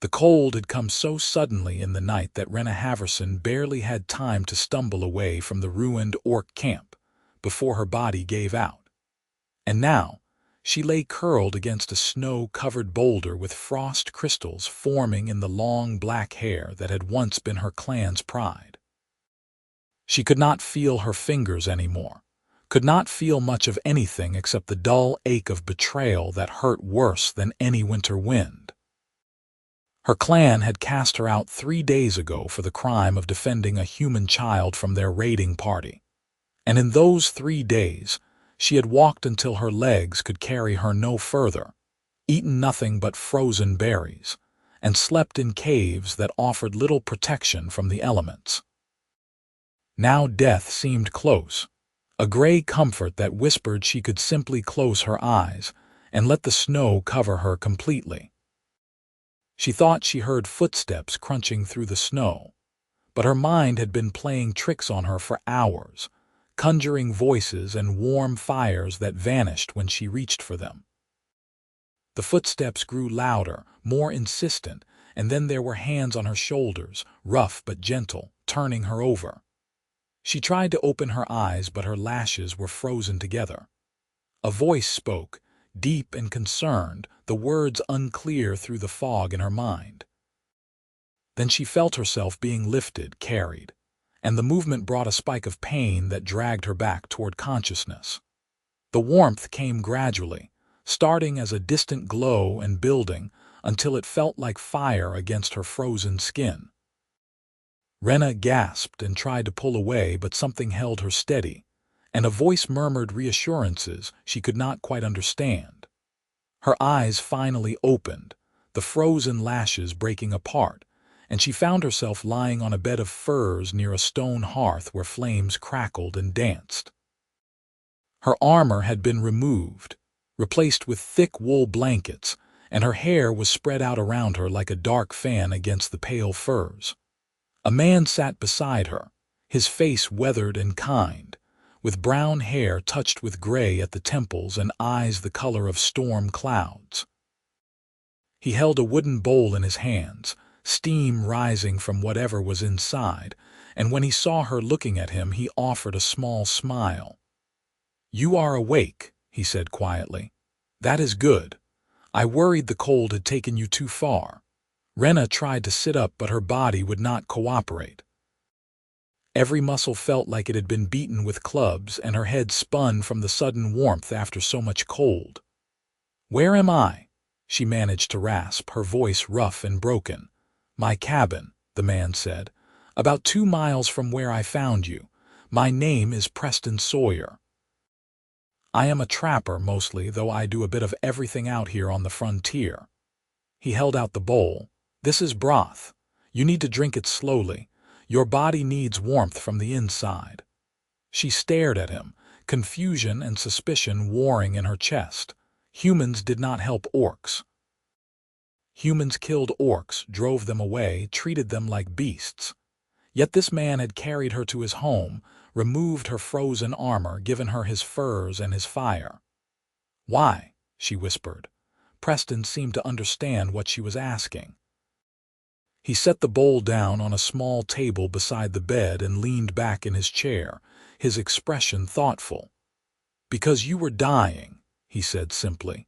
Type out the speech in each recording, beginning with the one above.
The cold had come so suddenly in the night that Renna Halverson barely had time to stumble away from the ruined orc camp before her body gave out. And now, she lay curled against a snow-covered boulder with frost crystals forming in the long black hair that had once been her clan's pride. She could not feel her fingers anymore, could not feel much of anything except the dull ache of betrayal that hurt worse than any winter wind. Her clan had cast her out 3 days ago for the crime of defending a human child from their raiding party. And in those 3 days, she had walked until her legs could carry her no further, eaten nothing but frozen berries, and slept in caves that offered little protection from the elements. Now death seemed close, a gray comfort that whispered she could simply close her eyes and let the snow cover her completely. She thought she heard footsteps crunching through the snow, but her mind had been playing tricks on her for hours, conjuring voices and warm fires that vanished when she reached for them. The footsteps grew louder, more insistent, and then there were hands on her shoulders, rough but gentle, turning her over. She tried to open her eyes, but her lashes were frozen together. A voice spoke, deep and concerned, the words unclear through the fog in her mind. Then she felt herself being lifted, carried, and the movement brought a spike of pain that dragged her back toward consciousness. The warmth came gradually, starting as a distant glow and building until it felt like fire against her frozen skin. Renna gasped and tried to pull away, but something held her steady, and a voice murmured reassurances she could not quite understand. Her eyes finally opened, the frozen lashes breaking apart, and she found herself lying on a bed of furs near a stone hearth where flames crackled and danced. Her armor had been removed, replaced with thick wool blankets, and her hair was spread out around her like a dark fan against the pale furs. A man sat beside her, his face weathered and kind, with brown hair touched with gray at the temples and eyes the color of storm clouds. He held a wooden bowl in his hands, steam rising from whatever was inside, and when he saw her looking at him, he offered a small smile. "You are awake," he said quietly. "That is good. I worried the cold had taken you too far." Renna tried to sit up, but her body would not cooperate. Every muscle felt like it had been beaten with clubs, and her head spun from the sudden warmth after so much cold. "Where am I?" she managed to rasp, her voice rough and broken. "My cabin," the man said. "About 2 miles from where I found you. My name is Preston Sawyer. I am a trapper mostly, though I do a bit of everything out here on the frontier." He held out the bowl. "This is broth. You need to drink it slowly. Your body needs warmth from the inside." She stared at him, confusion and suspicion warring in her chest. Humans did not help orcs. Humans killed orcs, drove them away, treated them like beasts. Yet this man had carried her to his home, removed her frozen armor, given her his furs and his fire. "Why?" she whispered. Preston seemed to understand what she was asking. He set the bowl down on a small table beside the bed and leaned back in his chair, his expression thoughtful. "Because you were dying," he said simply.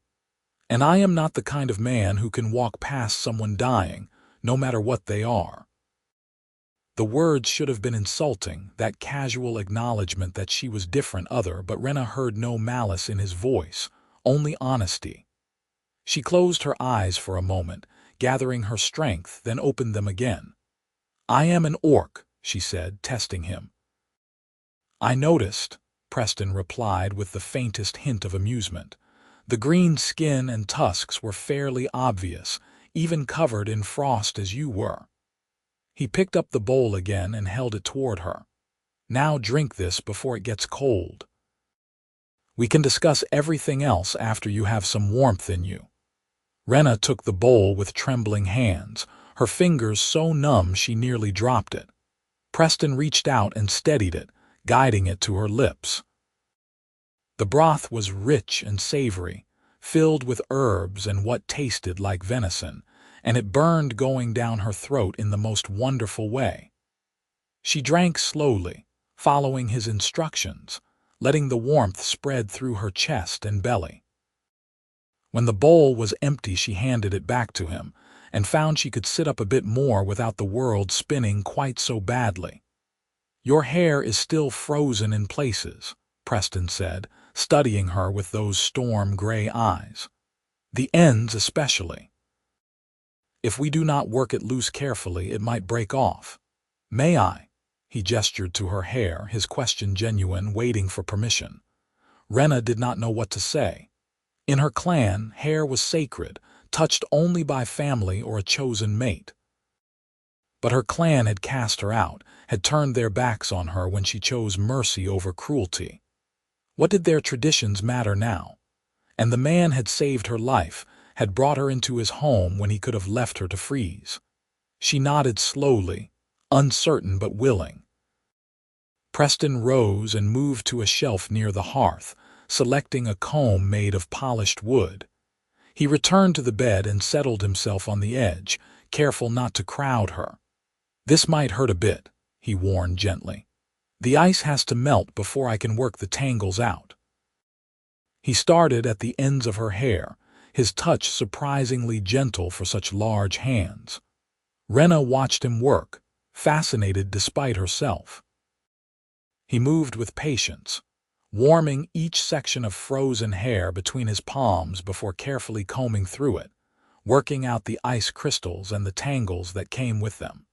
"And I am not the kind of man who can walk past someone dying, no matter what they are." The words should have been insulting, that casual acknowledgement that she was different, but Renna heard no malice in his voice, only honesty. She closed her eyes for a moment, gathering her strength, then opened them again. "I am an orc," she said, testing him. "I noticed," Preston replied with the faintest hint of amusement. The green skin and tusks were fairly obvious, even covered in frost as you were. He picked up the bowl again and held it toward her. "Now drink this before it gets cold. We can discuss everything else after you have some warmth in you." Renna took the bowl with trembling hands, her fingers so numb she nearly dropped it. Preston reached out and steadied it, guiding it to her lips. The broth was rich and savory, filled with herbs and what tasted like venison, and it burned going down her throat in the most wonderful way. She drank slowly, following his instructions, letting the warmth spread through her chest and belly. When the bowl was empty, she handed it back to him and found she could sit up a bit more without the world spinning quite so badly. "Your hair is still frozen in places," Preston said, studying her with those storm-gray eyes. "The ends especially. If we do not work it loose carefully, it might break off. May I?" He gestured to her hair, his question genuine, waiting for permission. Renna did not know what to say. In her clan, hair was sacred, touched only by family or a chosen mate. But her clan had cast her out, had turned their backs on her when she chose mercy over cruelty. What did their traditions matter now? And the man had saved her life, had brought her into his home when he could have left her to freeze. She nodded slowly, uncertain but willing. Preston rose and moved to a shelf near the hearth, selecting a comb made of polished wood. He returned to the bed and settled himself on the edge, careful not to crowd her. "This might hurt a bit," he warned gently. "The ice has to melt before I can work the tangles out." He started at the ends of her hair, his touch surprisingly gentle for such large hands. Renna watched him work, fascinated despite herself. He moved with patience, warming each section of frozen hair between his palms before carefully combing through it, working out the ice crystals and the tangles that came with them.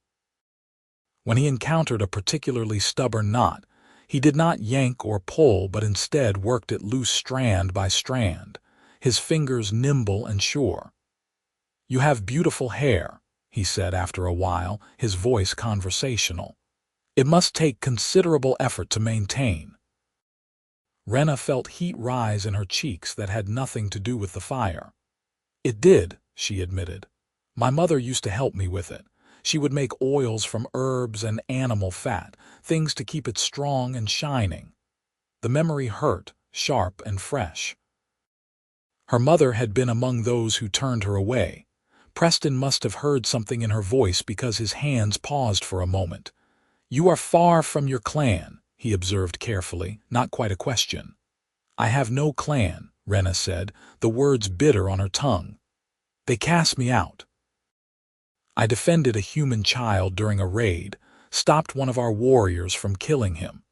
When he encountered a particularly stubborn knot, he did not yank or pull but instead worked it loose strand by strand, his fingers nimble and sure. "You have beautiful hair," he said after a while, his voice conversational. "It must take considerable effort to maintain." Renna felt heat rise in her cheeks that had nothing to do with the fire. "It did," she admitted. "My mother used to help me with it. She would make oils from herbs and animal fat, things to keep it strong and shining." The memory hurt, sharp and fresh. Her mother had been among those who turned her away. Preston must have heard something in her voice because his hands paused for a moment. "You are far from your clan," he observed carefully, not quite a question. "I have no clan," Renna said, the words bitter on her tongue. "They cast me out. I defended a human child during a raid, stopped one of our warriors from killing him.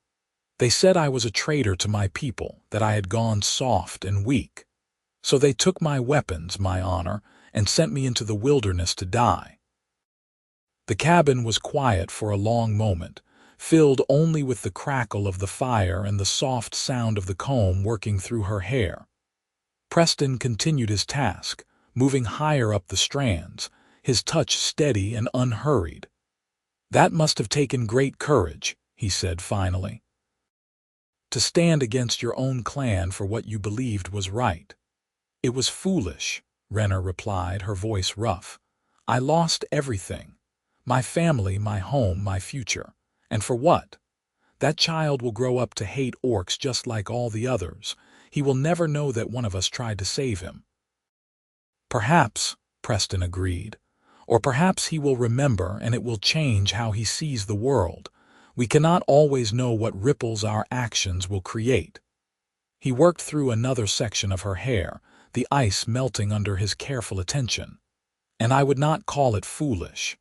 They said I was a traitor to my people, that I had gone soft and weak. So they took my weapons, my honor, and sent me into the wilderness to die." The cabin was quiet for a long moment, filled only with the crackle of the fire and the soft sound of the comb working through her hair. Preston continued his task, moving higher up the strands, his touch steady and unhurried. "That must have taken great courage," he said finally. "To stand against your own clan for what you believed was right." "It was foolish," Renna replied, her voice rough. "I lost everything. My family, my home, my future. And for what? That child will grow up to hate orcs just like all the others. He will never know that one of us tried to save him." "Perhaps," Preston agreed. "Or perhaps he will remember and it will change how he sees the world. We cannot always know what ripples our actions will create." He worked through another section of her hair, the ice melting under his careful attention. "And I would not call it foolish.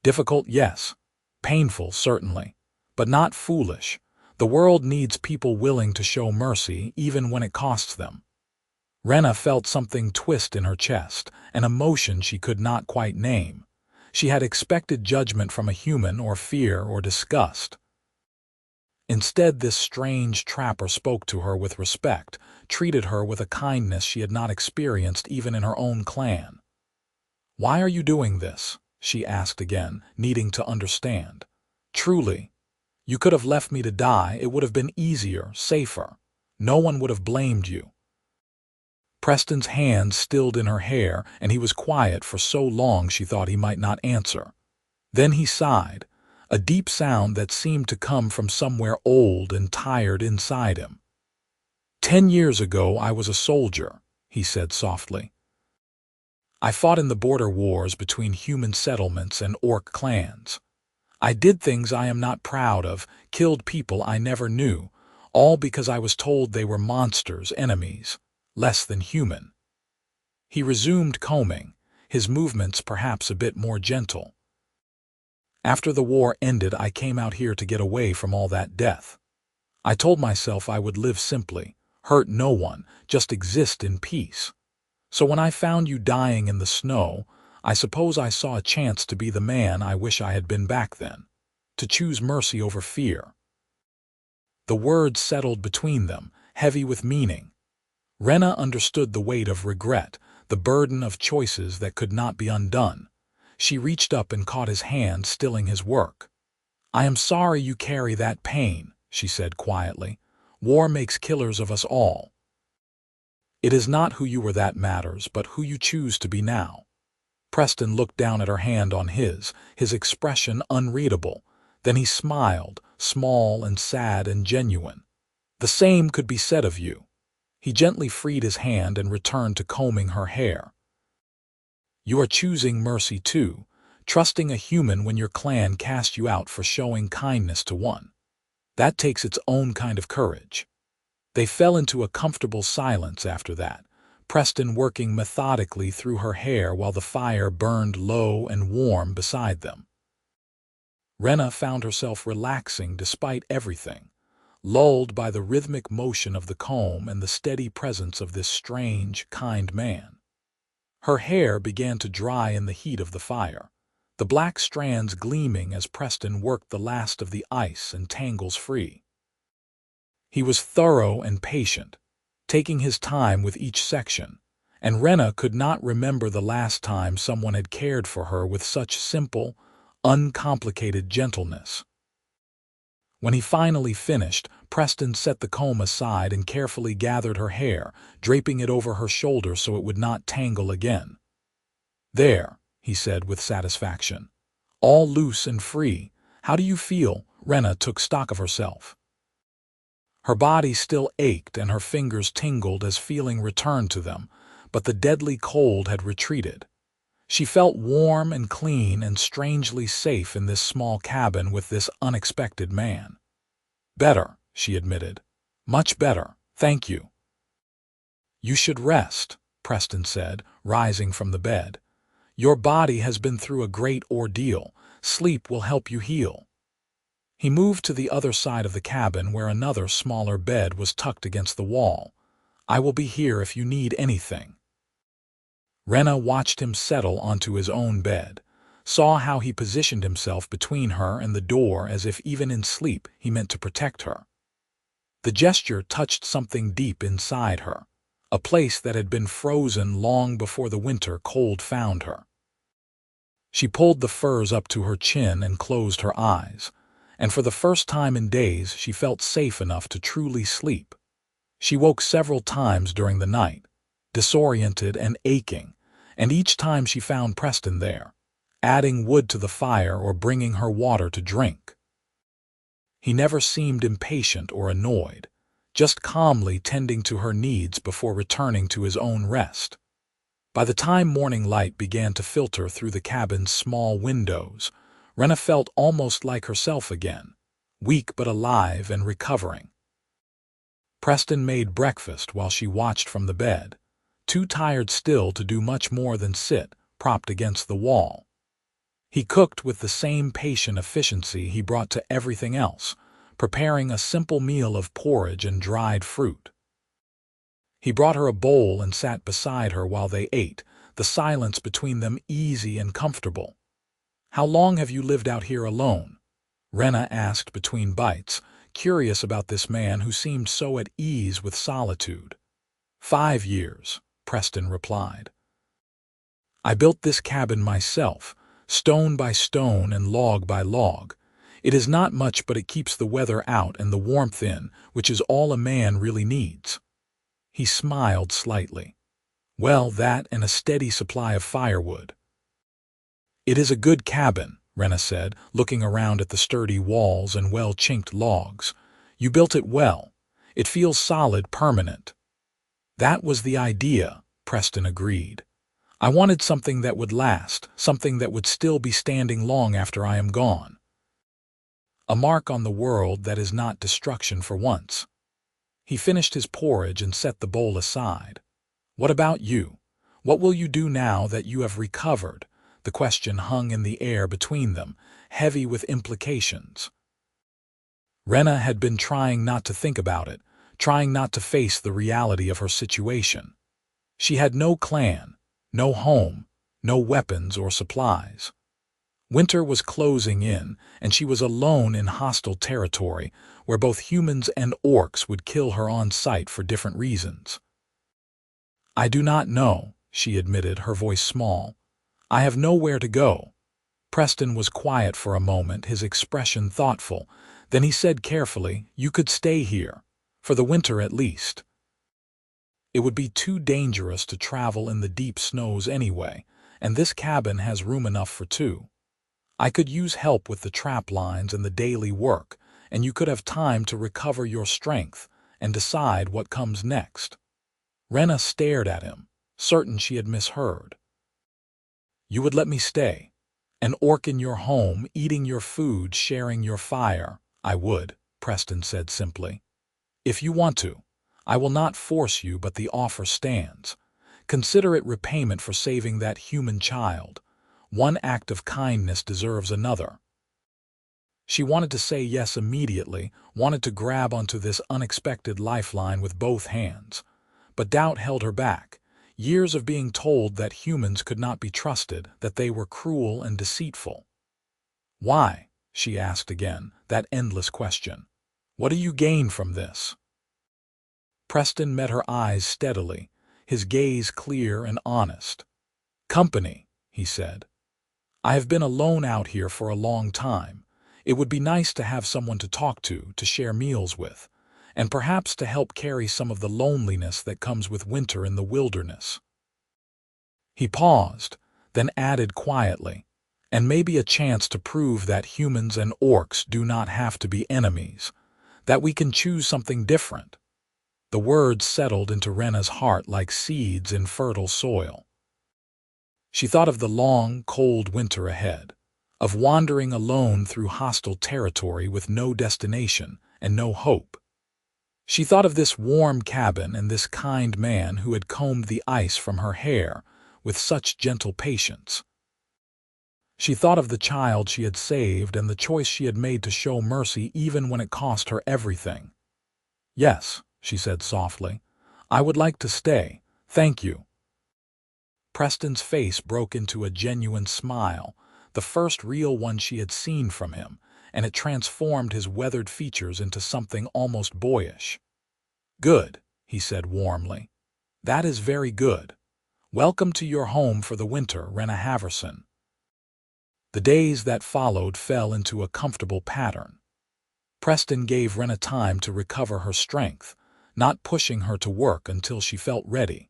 Difficult, yes. Painful, certainly. But not foolish. The world needs people willing to show mercy, even when it costs them." Renna felt something twist in her chest, an emotion she could not quite name. She had expected judgment from a human, or fear or disgust. Instead, this strange trapper spoke to her with respect, treated her with a kindness she had not experienced even in her own clan. "Why are you doing this?" she asked again, needing to understand. "Truly, you could have left me to die. It would have been easier, safer. No one would have blamed you." Preston's hands stilled in her hair, and he was quiet for so long she thought he might not answer. Then he sighed, a deep sound that seemed to come from somewhere old and tired inside him. "10 years ago I was a soldier," he said softly. I fought in the border wars between human settlements and orc clans. I did things I am not proud of, killed people I never knew, all because I was told they were monsters, enemies, less than human. He resumed combing, his movements perhaps a bit more gentle. After the war ended, I came out here to get away from all that death. I told myself I would live simply, hurt no one, just exist in peace. So when I found you dying in the snow, I suppose I saw a chance to be the man I wish I had been back then, to choose mercy over fear. The words settled between them, heavy with meaning. Renna understood the weight of regret, the burden of choices that could not be undone. She reached up and caught his hand, stilling his work. "I am sorry you carry that pain," she said quietly. "War makes killers of us all. It is not who you were that matters, but who you choose to be now." Preston looked down at her hand on his expression unreadable. Then he smiled, small and sad and genuine. "The same could be said of you." He gently freed his hand and returned to combing her hair. "You are choosing mercy too, trusting a human when your clan cast you out for showing kindness to one. That takes its own kind of courage." They fell into a comfortable silence after that, Preston working methodically through her hair while the fire burned low and warm beside them. Renna found herself relaxing despite everything, lulled by the rhythmic motion of the comb and the steady presence of this strange, kind man. Her hair began to dry in the heat of the fire, the black strands gleaming as Preston worked the last of the ice and tangles free. He was thorough and patient, taking his time with each section, and Renna could not remember the last time someone had cared for her with such simple, uncomplicated gentleness. When he finally finished, Preston set the comb aside and carefully gathered her hair, draping it over her shoulder so it would not tangle again. "There," he said with satisfaction. "All loose and free. How do you feel?" Renna took stock of herself. Her body still ached and her fingers tingled as feeling returned to them, but the deadly cold had retreated. She felt warm and clean and strangely safe in this small cabin with this unexpected man. "Better," she admitted. "Much better, thank you." "You should rest," Preston said, rising from the bed. "Your body has been through a great ordeal. Sleep will help you heal." He moved to the other side of the cabin where another smaller bed was tucked against the wall. "I will be here if you need anything." Renna watched him settle onto his own bed, saw how he positioned himself between her and the door as if even in sleep he meant to protect her. The gesture touched something deep inside her, a place that had been frozen long before the winter cold found her. She pulled the furs up to her chin and closed her eyes, and for the first time in days she felt safe enough to truly sleep. She woke several times during the night, disoriented and aching, and each time she found Preston there, adding wood to the fire or bringing her water to drink. He never seemed impatient or annoyed, just calmly tending to her needs before returning to his own rest. By the time morning light began to filter through the cabin's small windows, Renna felt almost like herself again, weak but alive and recovering. Preston made breakfast while she watched from the bed, too tired still to do much more than sit, propped against the wall. He cooked with the same patient efficiency he brought to everything else, preparing a simple meal of porridge and dried fruit. He brought her a bowl and sat beside her while they ate, the silence between them easy and comfortable. "How long have you lived out here alone?" Renna asked between bites, curious about this man who seemed so at ease with solitude. 5 years, Preston replied. "I built this cabin myself, stone by stone and log by log. It is not much, but it keeps the weather out and the warmth in, which is all a man really needs." He smiled slightly. "Well, that and a steady supply of firewood." "It is a good cabin," Renna said, looking around at the sturdy walls and well-chinked logs. "You built it well. It feels solid, permanent." "That was the idea," Preston agreed. I wanted something that would last, something that would still be standing long after I am gone. A mark on the world that is not destruction for once. He finished his porridge and set the bowl aside. What about you? What will you do now that you have recovered? The question hung in the air between them, heavy with implications. Renna had been trying not to think about it, trying not to face the reality of her situation. She had no clan, no home, no weapons or supplies. Winter was closing in, and she was alone in hostile territory where both humans and orcs would kill her on sight for different reasons. I do not know, she admitted, her voice small. I have nowhere to go. Preston was quiet for a moment, his expression thoughtful. Then he said carefully, you could stay here, for the winter at least. It would be too dangerous to travel in the deep snows anyway, and this cabin has room enough for two. I could use help with the trap lines and the daily work, and you could have time to recover your strength and decide what comes next. Renna stared at him, certain she had misheard. You would let me stay? An orc in your home, eating your food, sharing your fire? I would, Preston said simply. If you want to. I will not force you, but the offer stands. Consider it repayment for saving that human child. One act of kindness deserves another. She wanted to say yes immediately, wanted to grab onto this unexpected lifeline with both hands. But doubt held her back. Years of being told that humans could not be trusted, that they were cruel and deceitful. Why? She asked again, that endless question. What do you gain from this? Preston met her eyes steadily, his gaze clear and honest. Company, he said. I have been alone out here for a long time. It would be nice to have someone to talk to share meals with, and perhaps to help carry some of the loneliness that comes with winter in the wilderness. He paused, then added quietly, and maybe a chance to prove that humans and orcs do not have to be enemies, that we can choose something different. The words settled into Renna's heart like seeds in fertile soil. She thought of the long, cold winter ahead, of wandering alone through hostile territory with no destination and no hope. She thought of this warm cabin and this kind man who had combed the ice from her hair with such gentle patience. She thought of the child she had saved and the choice she had made to show mercy even when it cost her everything. Yes, she said softly, I would like to stay, thank you. Preston's face broke into a genuine smile, the first real one she had seen from him, and it transformed his weathered features into something almost boyish. Good, he said warmly. That is very good. Welcome to your home for the winter, Renna Halverson. The days that followed fell into a comfortable pattern. Preston gave Renna time to recover her strength, not pushing her to work until she felt ready.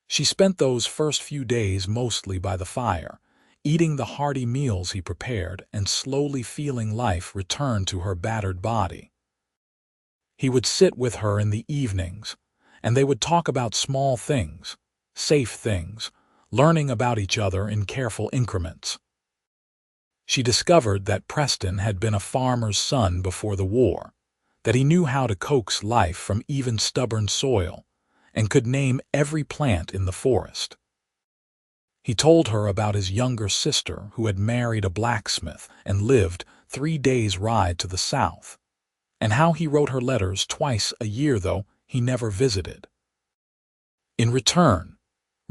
She spent those first few days mostly by the fire, eating the hearty meals he prepared and slowly feeling life return to her battered body. He would sit with her in the evenings, and they would talk about small things, safe things, learning about each other in careful increments. She discovered that Preston had been a farmer's son before the war, that he knew how to coax life from even stubborn soil, and could name every plant in the forest. He told her about his younger sister who had married a blacksmith and lived 3 days' ride to the south, and how he wrote her letters twice a year though he never visited. In return,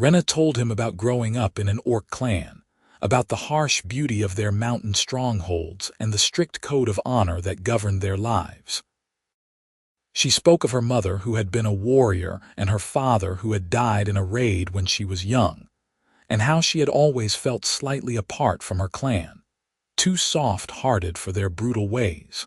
Renna told him about growing up in an orc clan, about the harsh beauty of their mountain strongholds and the strict code of honor that governed their lives. She spoke of her mother who had been a warrior and her father who had died in a raid when she was young, and how she had always felt slightly apart from her clan, too soft-hearted for their brutal ways.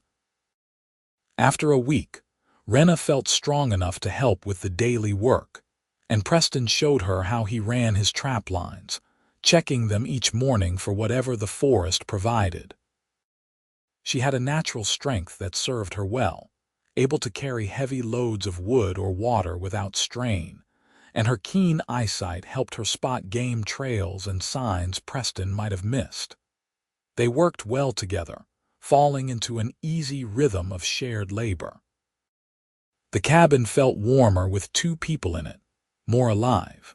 After a week, Renna felt strong enough to help with the daily work, and Preston showed her how he ran his trap lines, checking them each morning for whatever the forest provided. She had a natural strength that served her well, able to carry heavy loads of wood or water without strain, and her keen eyesight helped her spot game trails and signs Preston might have missed. They worked well together, falling into an easy rhythm of shared labor. The cabin felt warmer with two people in it, more alive.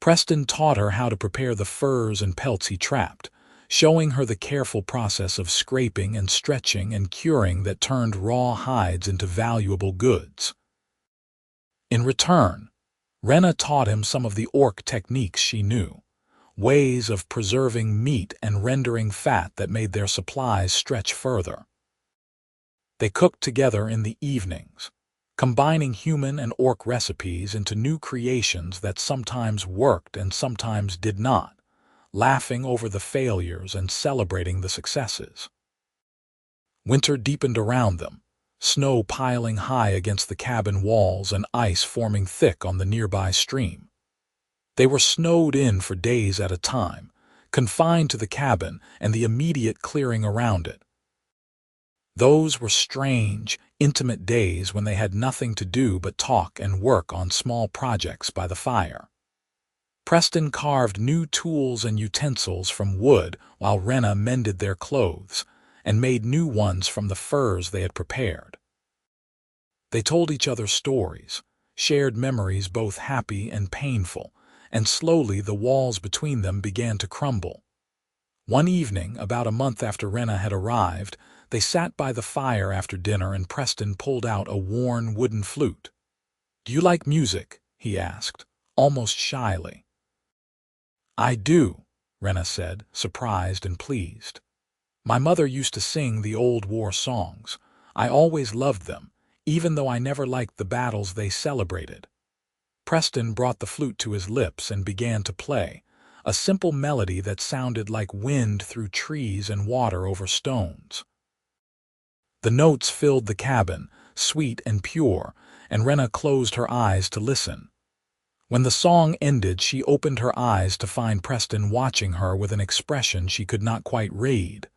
Preston taught her how to prepare the furs and pelts he trapped, showing her the careful process of scraping and stretching and curing that turned raw hides into valuable goods. In return, Renna taught him some of the orc techniques she knew, ways of preserving meat and rendering fat that made their supplies stretch further. They cooked together in the evenings, combining human and orc recipes into new creations that sometimes worked and sometimes did not, laughing over the failures and celebrating the successes. Winter deepened around them, snow piling high against the cabin walls and ice forming thick on the nearby stream. They were snowed in for days at a time, confined to the cabin and the immediate clearing around it. Those were strange, intimate days when they had nothing to do but talk and work on small projects by the fire. Preston carved new tools and utensils from wood while Renna mended their clothes and made new ones from the furs they had prepared. They told each other stories, shared memories both happy and painful, and slowly the walls between them began to crumble. One evening, about a month after Renna had arrived, they sat by the fire after dinner and Preston pulled out a worn wooden flute. "Do you like music?" he asked, almost shyly. "I do," Renna said, surprised and pleased. "My mother used to sing the old war songs. I always loved them, even though I never liked the battles they celebrated." Preston brought the flute to his lips and began to play, a simple melody that sounded like wind through trees and water over stones. The notes filled the cabin, sweet and pure, and Renna closed her eyes to listen. When the song ended, she opened her eyes to find Preston watching her with an expression she could not quite read.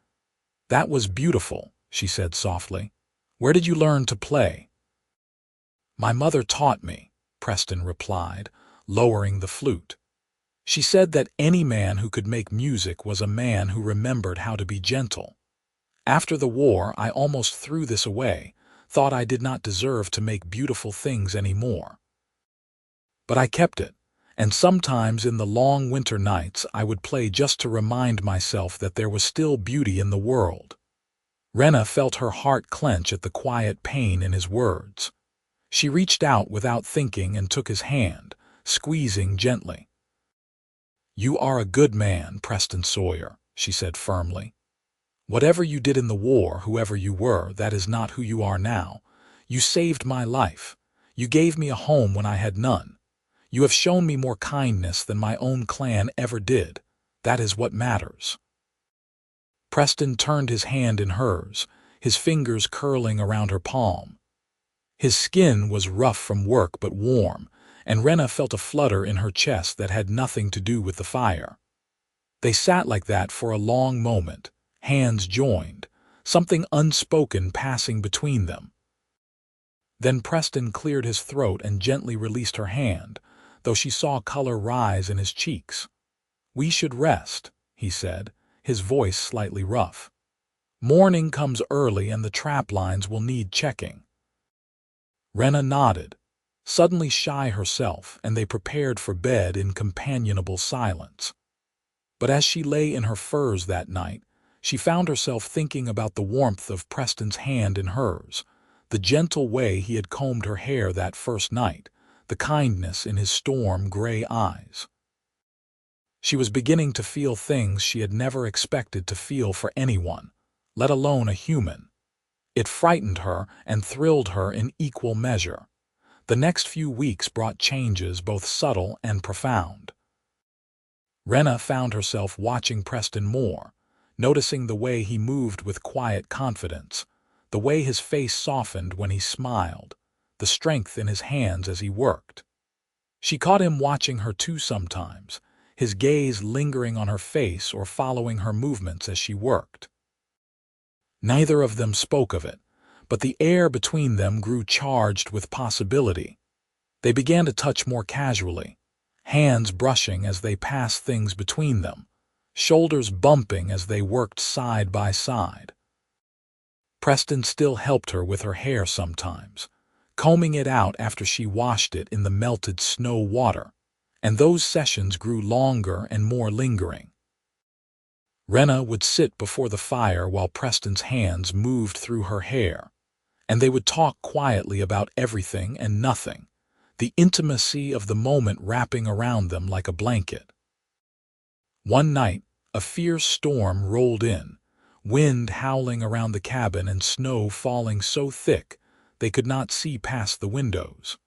"That was beautiful," she said softly. "Where did you learn to play?" "My mother taught me," Preston replied, lowering the flute. "She said that any man who could make music was a man who remembered how to be gentle. After the war, I almost threw this away, thought I did not deserve to make beautiful things anymore. But I kept it, and sometimes in the long winter nights I would play just to remind myself that there was still beauty in the world." Renna felt her heart clench at the quiet pain in his words. She reached out without thinking and took his hand, squeezing gently. "You are a good man, Preston Sawyer," she said firmly. "Whatever you did in the war, whoever you were, that is not who you are now. You saved my life. You gave me a home when I had none. You have shown me more kindness than my own clan ever did. That is what matters." Preston turned his hand in hers, his fingers curling around her palm. His skin was rough from work but warm, and Renna felt a flutter in her chest that had nothing to do with the fire. They sat like that for a long moment, hands joined, something unspoken passing between them. Then Preston cleared his throat and gently released her hand, though she saw color rise in his cheeks. "We should rest," he said, his voice slightly rough. "Morning comes early and the trap lines will need checking." Renna nodded, suddenly shy herself, and they prepared for bed in companionable silence. But as she lay in her furs that night, she found herself thinking about the warmth of Preston's hand in hers, the gentle way he had combed her hair that first night, the kindness in his storm-gray eyes. She was beginning to feel things she had never expected to feel for anyone, let alone a human. It frightened her and thrilled her in equal measure. The next few weeks brought changes both subtle and profound. Renna found herself watching Preston more, noticing the way he moved with quiet confidence, the way his face softened when he smiled, the strength in his hands as he worked. She caught him watching her too sometimes, his gaze lingering on her face or following her movements as she worked. Neither of them spoke of it, but the air between them grew charged with possibility. They began to touch more casually, hands brushing as they passed things between them, shoulders bumping as they worked side by side. Preston still helped her with her hair sometimes, combing it out after she washed it in the melted snow water, and those sessions grew longer and more lingering. Renna would sit before the fire while Preston's hands moved through her hair, and they would talk quietly about everything and nothing, the intimacy of the moment wrapping around them like a blanket. One night, a fierce storm rolled in, wind howling around the cabin and snow falling so thick they could not see past the windows.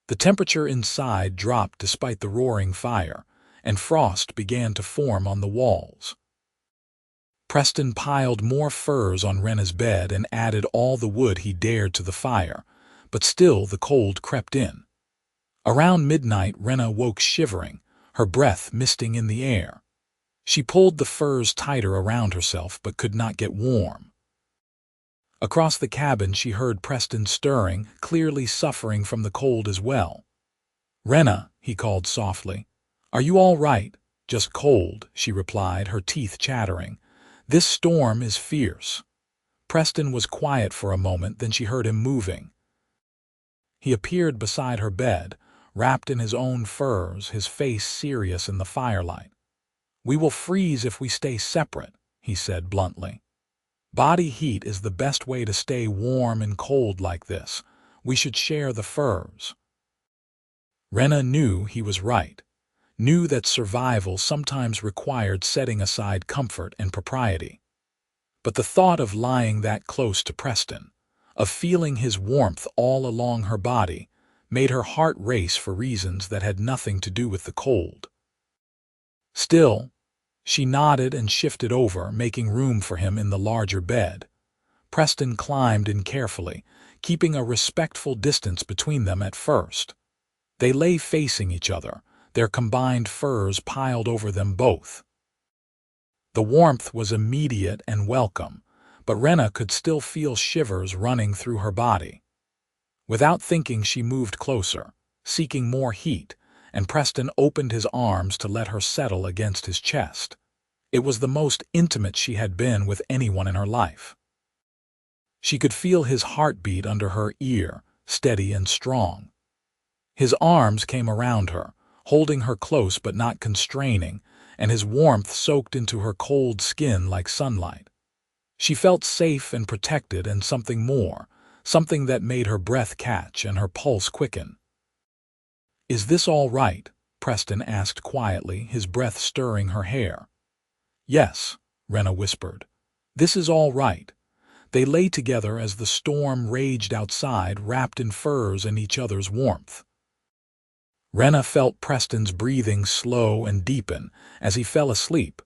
The temperature inside dropped despite the roaring fire, and frost began to form on the walls. Preston piled more furs on Renna's bed and added all the wood he dared to the fire, but still the cold crept in. Around midnight, Renna woke shivering, her breath misting in the air. She pulled the furs tighter around herself but could not get warm. Across the cabin she heard Preston stirring, clearly suffering from the cold as well. "Renna," he called softly. "Are you all right?" "Just cold," she replied, her teeth chattering. "This storm is fierce." Preston was quiet for a moment, then she heard him moving. He appeared beside her bed, wrapped in his own furs, his face serious in the firelight. "We will freeze if we stay separate," he said bluntly. "Body heat is the best way to stay warm in cold like this. We should share the furs." Renna knew he was right, knew that survival sometimes required setting aside comfort and propriety. But the thought of lying that close to Preston, of feeling his warmth all along her body, made her heart race for reasons that had nothing to do with the cold. Still, she nodded and shifted over, making room for him in the larger bed. Preston climbed in carefully, keeping a respectful distance between them at first. They lay facing each other, their combined furs piled over them both. The warmth was immediate and welcome, but Renna could still feel shivers running through her body. Without thinking, she moved closer, seeking more heat, and Preston opened his arms to let her settle against his chest. It was the most intimate she had been with anyone in her life. She could feel his heartbeat under her ear, steady and strong. His arms came around her, holding her close but not constraining, and his warmth soaked into her cold skin like sunlight. She felt safe and protected, and something more, something that made her breath catch and her pulse quicken. "Is this all right?" Preston asked quietly, his breath stirring her hair. "Yes," Renna whispered. "This is all right." They lay together as the storm raged outside, wrapped in furs and each other's warmth. Renna felt Preston's breathing slow and deepen as he fell asleep,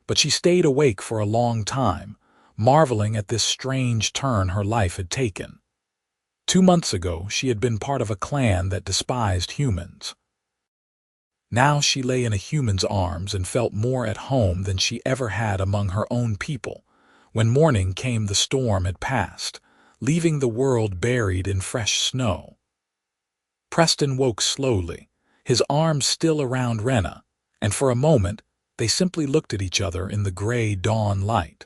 but she stayed awake for a long time, marveling at this strange turn her life had taken. 2 months ago, she had been part of a clan that despised humans. Now she lay in a human's arms and felt more at home than she ever had among her own people. When morning came, the storm had passed, leaving the world buried in fresh snow. Preston woke slowly, his arms still around Renna, and for a moment they simply looked at each other in the gray dawn light.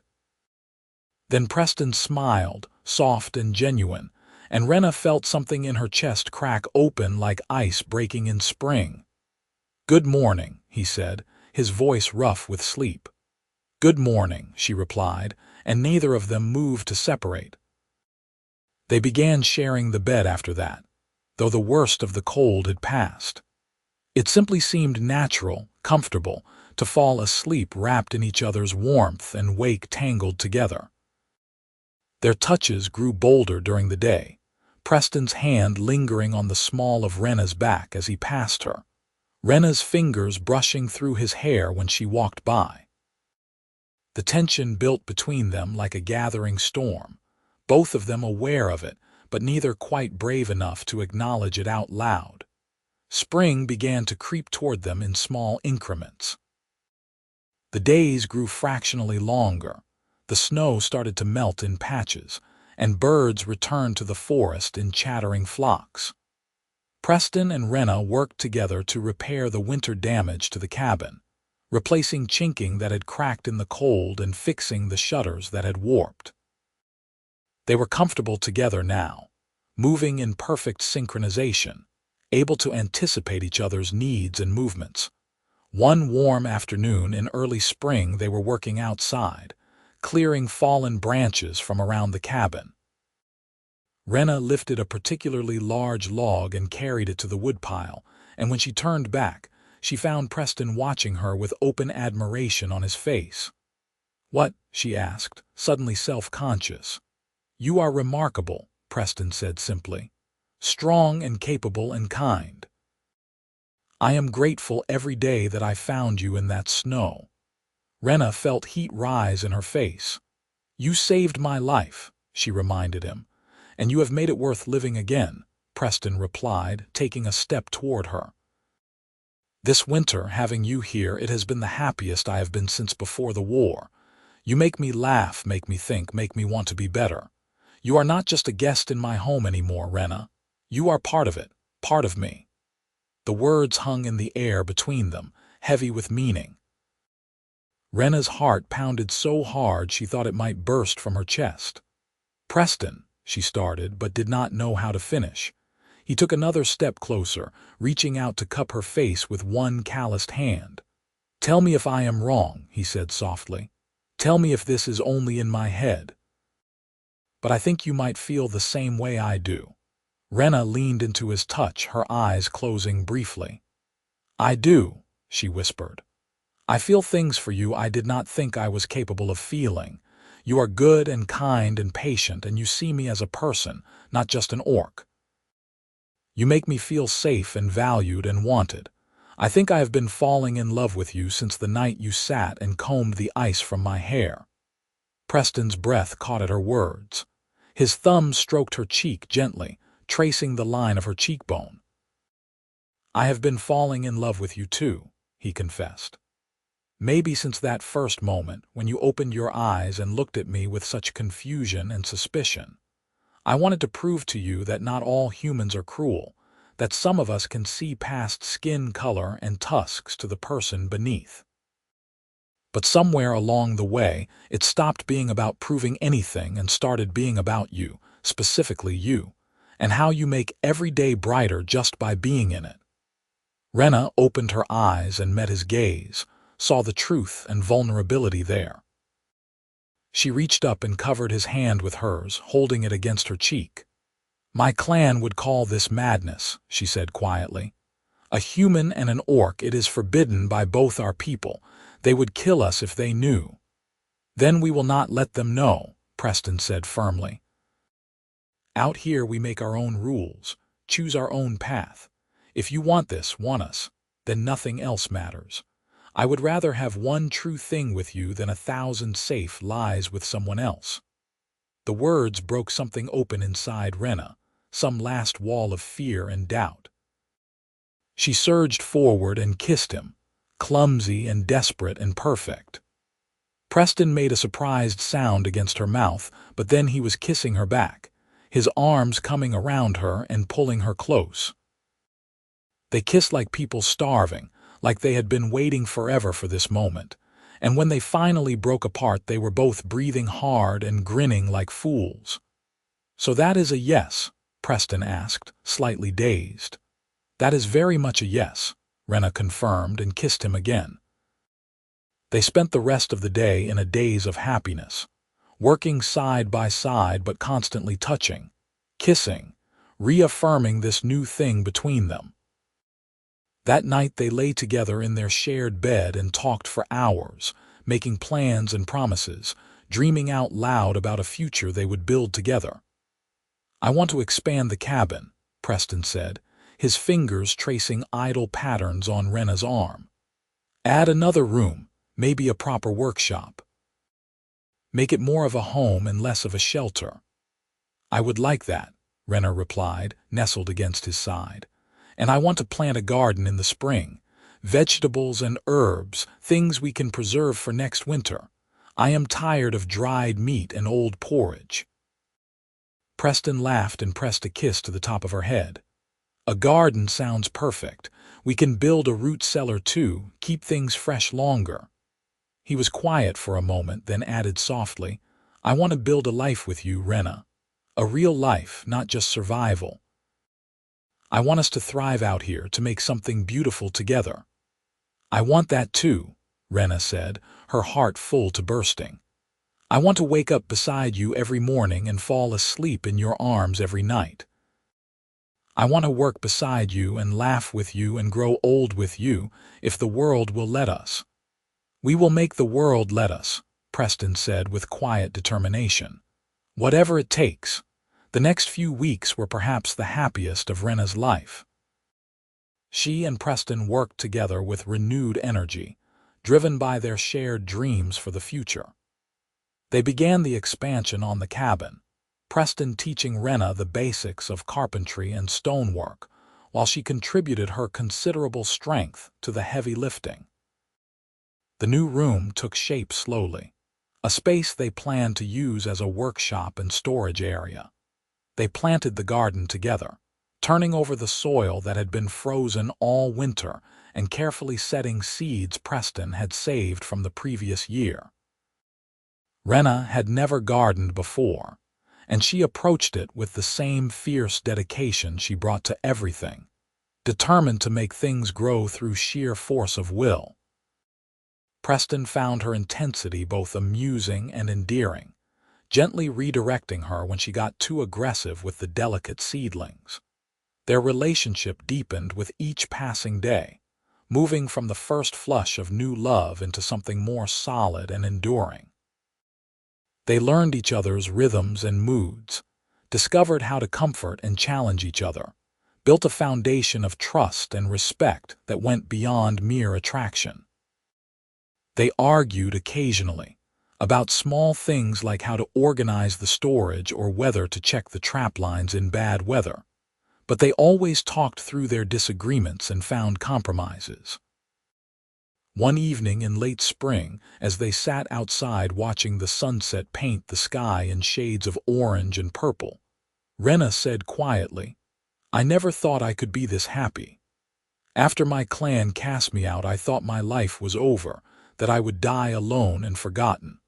Then Preston smiled, soft and genuine, and Renna felt something in her chest crack open like ice breaking in spring. "Good morning," he said, his voice rough with sleep. "Good morning," she replied, and neither of them moved to separate. They began sharing the bed after that, though the worst of the cold had passed. It simply seemed natural, comfortable, to fall asleep wrapped in each other's warmth and wake tangled together. Their touches grew bolder during the day, Preston's hand lingering on the small of Renna's back as he passed her, Renna's fingers brushing through his hair when she walked by. The tension built between them like a gathering storm, both of them aware of it, but neither quite brave enough to acknowledge it out loud. Spring began to creep toward them in small increments. The days grew fractionally longer, the snow started to melt in patches, and birds returned to the forest in chattering flocks. Preston and Renna worked together to repair the winter damage to the cabin, replacing chinking that had cracked in the cold and fixing the shutters that had warped. They were comfortable together now, moving in perfect synchronization, able to anticipate each other's needs and movements. One warm afternoon in early spring they were working outside, clearing fallen branches from around the cabin. Renna lifted a particularly large log and carried it to the woodpile, and when she turned back, she found Preston watching her with open admiration on his face. "What?" she asked, suddenly self-conscious. "You are remarkable," Preston said simply. "Strong and capable and kind. I am grateful every day that I found you in that snow." Renna felt heat rise in her face. "You saved my life," she reminded him. "And you have made it worth living again," Preston replied, taking a step toward her. "This winter, having you here, it has been the happiest I have been since before the war. You make me laugh, make me think, make me want to be better. You are not just a guest in my home anymore, Renna. You are part of it, part of me." The words hung in the air between them, heavy with meaning. Renna's heart pounded so hard she thought it might burst from her chest. "Preston," she started, but did not know how to finish. He took another step closer, reaching out to cup her face with one calloused hand. "Tell me if I am wrong," he said softly. "Tell me if this is only in my head. But I think you might feel the same way I do." Renna leaned into his touch, her eyes closing briefly. "I do," she whispered. "I feel things for you I did not think I was capable of feeling. You are good and kind and patient, and you see me as a person, not just an orc. You make me feel safe and valued and wanted. I think I have been falling in love with you since the night you sat and combed the ice from my hair." Preston's breath caught at her words. His thumb stroked her cheek gently, tracing the line of her cheekbone. "I have been falling in love with you too," he confessed. "Maybe since that first moment when you opened your eyes and looked at me with such confusion and suspicion. I wanted to prove to you that not all humans are cruel, that some of us can see past skin color and tusks to the person beneath. But somewhere along the way, it stopped being about proving anything and started being about you, specifically you, and how you make every day brighter just by being in it." Renna opened her eyes and met his gaze, saw the truth and vulnerability there. She reached up and covered his hand with hers, holding it against her cheek. "My clan would call this madness," she said quietly. "A human and an orc, it is forbidden by both our people. They would kill us if they knew." "Then we will not let them know," Preston said firmly. "Out here we make our own rules, choose our own path. If you want this, want us, then nothing else matters. I would rather have one true thing with you than 1,000 safe lies with someone else." The words broke something open inside Renna, some last wall of fear and doubt. She surged forward and kissed him, clumsy and desperate and perfect. Preston made a surprised sound against her mouth, but then he was kissing her back, his arms coming around her and pulling her close. They kissed like people starving, like they had been waiting forever for this moment, and when they finally broke apart they were both breathing hard and grinning like fools. "So that is a yes?" Preston asked, slightly dazed. "That is very much a yes," Renna confirmed and kissed him again. They spent the rest of the day in a daze of happiness, working side by side but constantly touching, kissing, reaffirming this new thing between them. That night they lay together in their shared bed and talked for hours, making plans and promises, dreaming out loud about a future they would build together. "I want to expand the cabin," Preston said, his fingers tracing idle patterns on Renna's arm. "Add another room, maybe a proper workshop. Make it more of a home and less of a shelter." "I would like that," Renna replied, nestled against his side. "And I want to plant a garden in the spring. Vegetables and herbs, things we can preserve for next winter. I am tired of dried meat and old porridge." Preston laughed and pressed a kiss to the top of her head. A garden sounds perfect. We can build a root cellar too, keep things fresh longer. He was quiet for a moment, then added softly, I want to build a life with you, Renna. A real life, not just survival. I want us to thrive out here, to make something beautiful together. I want that too, Renna said, her heart full to bursting. I want to wake up beside you every morning and fall asleep in your arms every night. I want to work beside you and laugh with you and grow old with you, if the world will let us. We will make the world let us, Preston said with quiet determination. Whatever it takes. The next few weeks were perhaps the happiest of Renna's life. She and Preston worked together with renewed energy, driven by their shared dreams for the future. They began the expansion on the cabin, Preston teaching Renna the basics of carpentry and stonework, while she contributed her considerable strength to the heavy lifting. The new room took shape slowly, a space they planned to use as a workshop and storage area. They planted the garden together, turning over the soil that had been frozen all winter and carefully setting seeds Preston had saved from the previous year. Renna had never gardened before, and she approached it with the same fierce dedication she brought to everything, determined to make things grow through sheer force of will. Preston found her intensity both amusing and endearing, gently redirecting her when she got too aggressive with the delicate seedlings. Their relationship deepened with each passing day, moving from the first flush of new love into something more solid and enduring. They learned each other's rhythms and moods, discovered how to comfort and challenge each other, built a foundation of trust and respect that went beyond mere attraction. They argued occasionally, about small things like how to organize the storage or whether to check the trap lines in bad weather, but they always talked through their disagreements and found compromises. One evening in late spring, as they sat outside watching the sunset paint the sky in shades of orange and purple, Renna said quietly, I never thought I could be this happy. After my clan cast me out, I thought my life was over, that I would die alone and forgotten.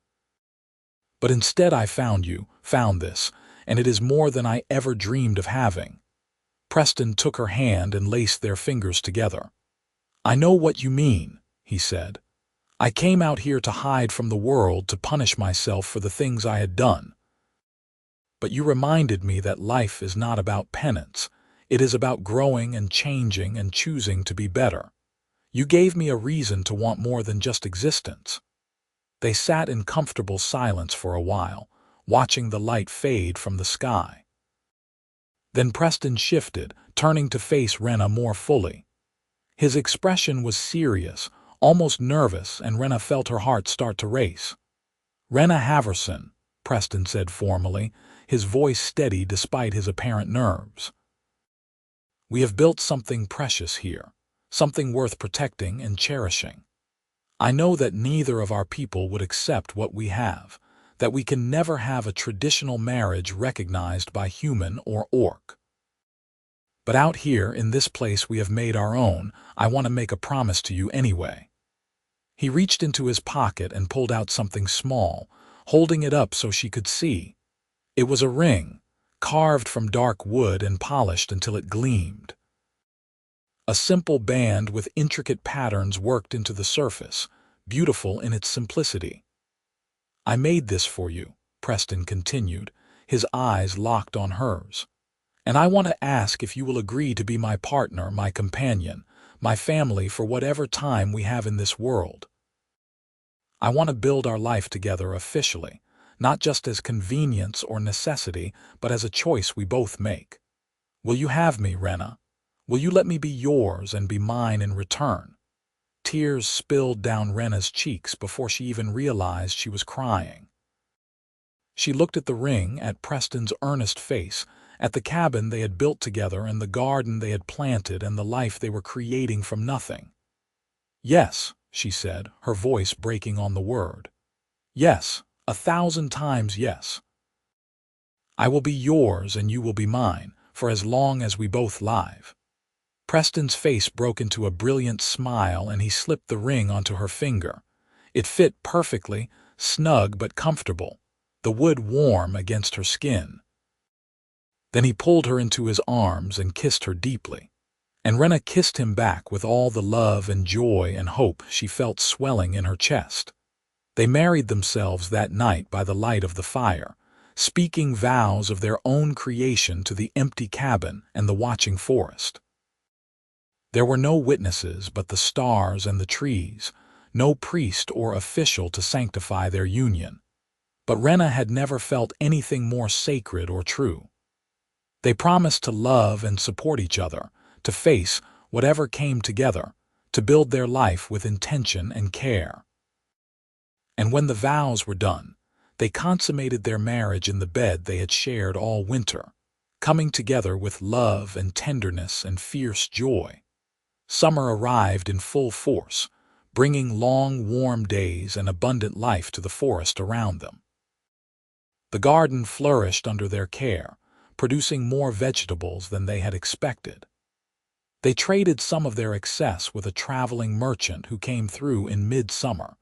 But instead I found this, and it is more than I ever dreamed of having. Preston took her hand and laced their fingers together. I know what you mean, he said. I came out here to hide from the world, to punish myself for the things I had done. But you reminded me that life is not about penance. It is about growing and changing and choosing to be better. You gave me a reason to want more than just existence. They sat in comfortable silence for a while, watching the light fade from the sky. Then Preston shifted, turning to face Renna more fully. His expression was serious, almost nervous, and Renna felt her heart start to race. Renna Halverson, Preston said formally, his voice steady despite his apparent nerves. We have built something precious here, something worth protecting and cherishing. I know that neither of our people would accept what we have, that we can never have a traditional marriage recognized by human or orc. But out here in this place we have made our own. I want to make a promise to you anyway. He reached into his pocket and pulled out something small, holding it up so she could see. It was a ring, carved from dark wood and polished until it gleamed. A simple band with intricate patterns worked into the surface, beautiful in its simplicity. I made this for you, Preston continued, his eyes locked on hers. And I want to ask if you will agree to be my partner, my companion, my family for whatever time we have in this world. I want to build our life together officially, not just as convenience or necessity, but as a choice we both make. Will you have me, Renna? Will you let me be yours and be mine in return? Tears spilled down Renna's cheeks before she even realized she was crying. She looked at the ring, at Preston's earnest face, at the cabin they had built together and the garden they had planted and the life they were creating from nothing. Yes, she said, her voice breaking on the word. Yes, 1,000 times yes. I will be yours and you will be mine, for as long as we both live. Preston's face broke into a brilliant smile and he slipped the ring onto her finger. It fit perfectly, snug but comfortable, the wood warm against her skin. Then he pulled her into his arms and kissed her deeply. And Renna kissed him back with all the love and joy and hope she felt swelling in her chest. They married themselves that night by the light of the fire, speaking vows of their own creation to the empty cabin and the watching forest. There were no witnesses but the stars and the trees, no priest or official to sanctify their union. But Renna had never felt anything more sacred or true. They promised to love and support each other, to face whatever came together, to build their life with intention and care. And when the vows were done, they consummated their marriage in the bed they had shared all winter, coming together with love and tenderness and fierce joy. Summer arrived in full force, bringing long, warm days and abundant life to the forest around them. The garden flourished under their care, producing more vegetables than they had expected. They traded some of their excess with a traveling merchant who came through in midsummer,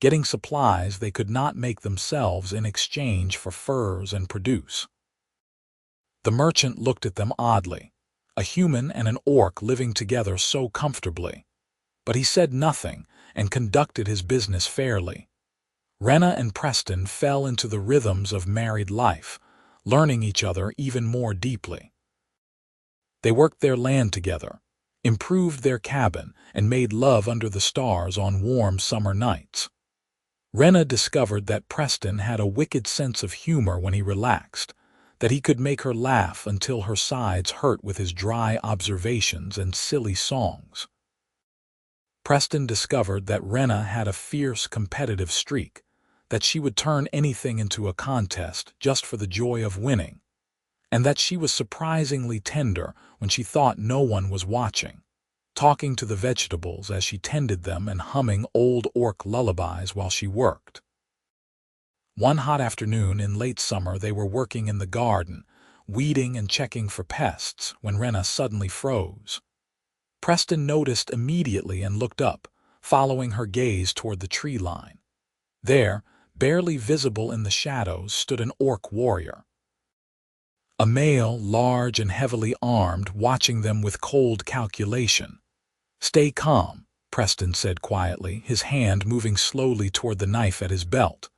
getting supplies they could not make themselves in exchange for furs and produce. The merchant looked at them oddly, a human and an orc living together so comfortably. But he said nothing and conducted his business fairly. Renna and Preston fell into the rhythms of married life, learning each other even more deeply. They worked their land together, improved their cabin, and made love under the stars on warm summer nights. Renna discovered that Preston had a wicked sense of humor when he relaxed, that he could make her laugh until her sides hurt with his dry observations and silly songs. Preston discovered that Renna had a fierce competitive streak, that she would turn anything into a contest just for the joy of winning, and that she was surprisingly tender when she thought no one was watching, talking to the vegetables as she tended them and humming old orc lullabies while she worked. One hot afternoon in late summer they were working in the garden, weeding and checking for pests, when Renna suddenly froze. Preston noticed immediately and looked up, following her gaze toward the tree line. There, barely visible in the shadows, stood an orc warrior. A male, large and heavily armed, watching them with cold calculation. "Stay calm," Preston said quietly, his hand moving slowly toward the knife at his belt.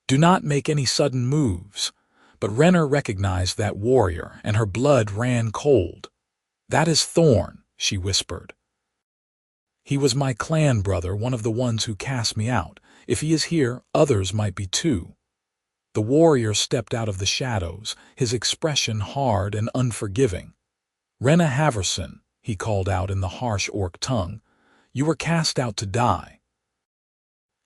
"Do not make any sudden moves." But Renna recognized that warrior, and her blood ran cold. "That is Thorn," she whispered. "He was my clan brother, one of the ones who cast me out. If he is here, others might be too." The warrior stepped out of the shadows, his expression hard and unforgiving. "Renna Halverson," he called out in the harsh orc tongue, "you were cast out to die.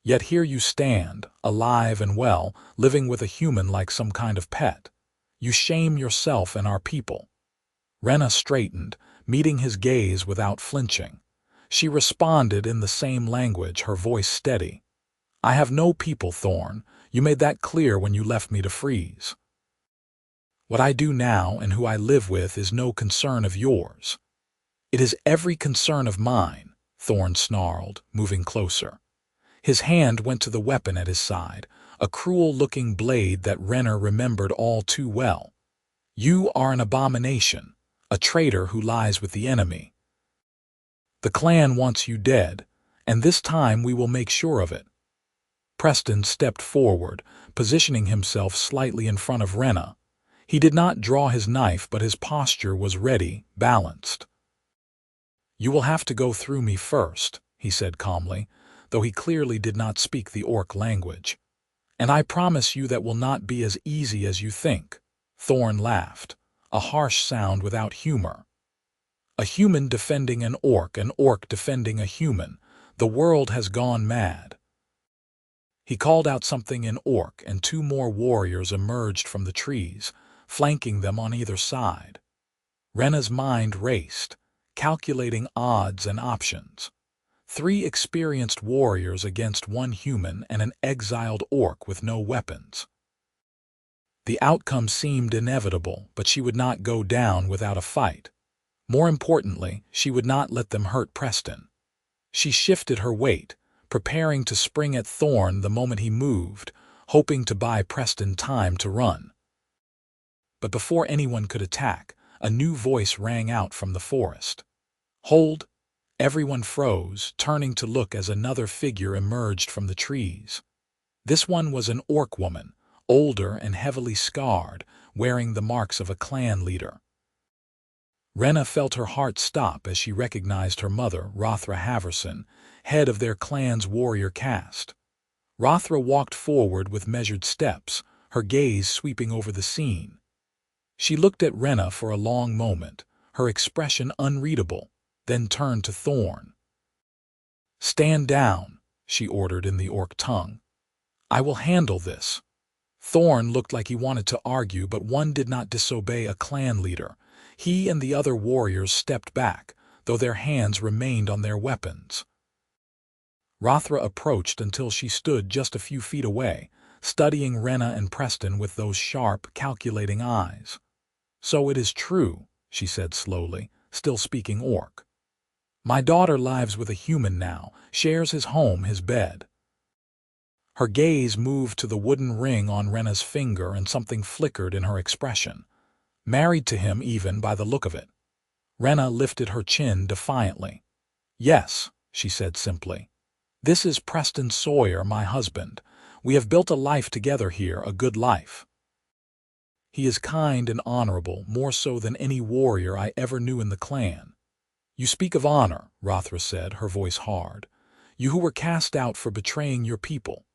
Yet here you stand, alive and well, living with a human like some kind of pet. You shame yourself and our people." Renna straightened, meeting his gaze without flinching. She responded in the same language, her voice steady. "I have no people, Thorn. You made that clear when you left me to freeze. What I do now and who I live with is no concern of yours." "It is every concern of mine," Thorn snarled, moving closer. His hand went to the weapon at his side, a cruel-looking blade that Renna remembered all too well. "You are an abomination, a traitor who lies with the enemy. The clan wants you dead, and this time we will make sure of it." Preston stepped forward, positioning himself slightly in front of Renna. He did not draw his knife, but his posture was ready, balanced. "You will have to go through me first," he said calmly, though he clearly did not speak the orc language. "And I promise you that will not be as easy as you think." Thorn laughed, a harsh sound without humor. "A human defending an orc defending a human. The world has gone mad." He called out something in orc, and two more warriors emerged from the trees, flanking them on either side. Renna's mind raced, calculating odds and options. 3 experienced warriors against 1 human and an exiled orc with no weapons. The outcome seemed inevitable, but she would not go down without a fight. More importantly, she would not let them hurt Preston. She shifted her weight, preparing to spring at Thorn the moment he moved, hoping to buy Preston time to run. But before anyone could attack, a new voice rang out from the forest. "Hold!" Everyone froze, turning to look as another figure emerged from the trees. This one was an orc woman, older and heavily scarred, wearing the marks of a clan leader. Renna felt her heart stop as she recognized her mother, Renna Halverson, head of their clan's warrior caste. Renna walked forward with measured steps, her gaze sweeping over the scene. She looked at Renna for a long moment, her expression unreadable, then turned to Thorn. "Stand down," she ordered in the orc tongue. "I will handle this." Thorn looked like he wanted to argue, but one did not disobey a clan leader. He and the other warriors stepped back, though their hands remained on their weapons. Renna approached until she stood just a few feet away, studying Renna and Preston with those sharp, calculating eyes. "So it is true," she said slowly, still speaking orc. "My daughter lives with a human now, shares his home, his bed." Her gaze moved to the wooden ring on Renna's finger, and something flickered in her expression. Married to him even, by the look of it. Renna lifted her chin defiantly. "Yes," she said simply. "This is Preston Sawyer, my husband. We have built a life together here, a good life. He is kind and honorable, more so than any warrior I ever knew in the clan." "You speak of honor," Renna said, her voice hard. "You who were cast out for betraying your people."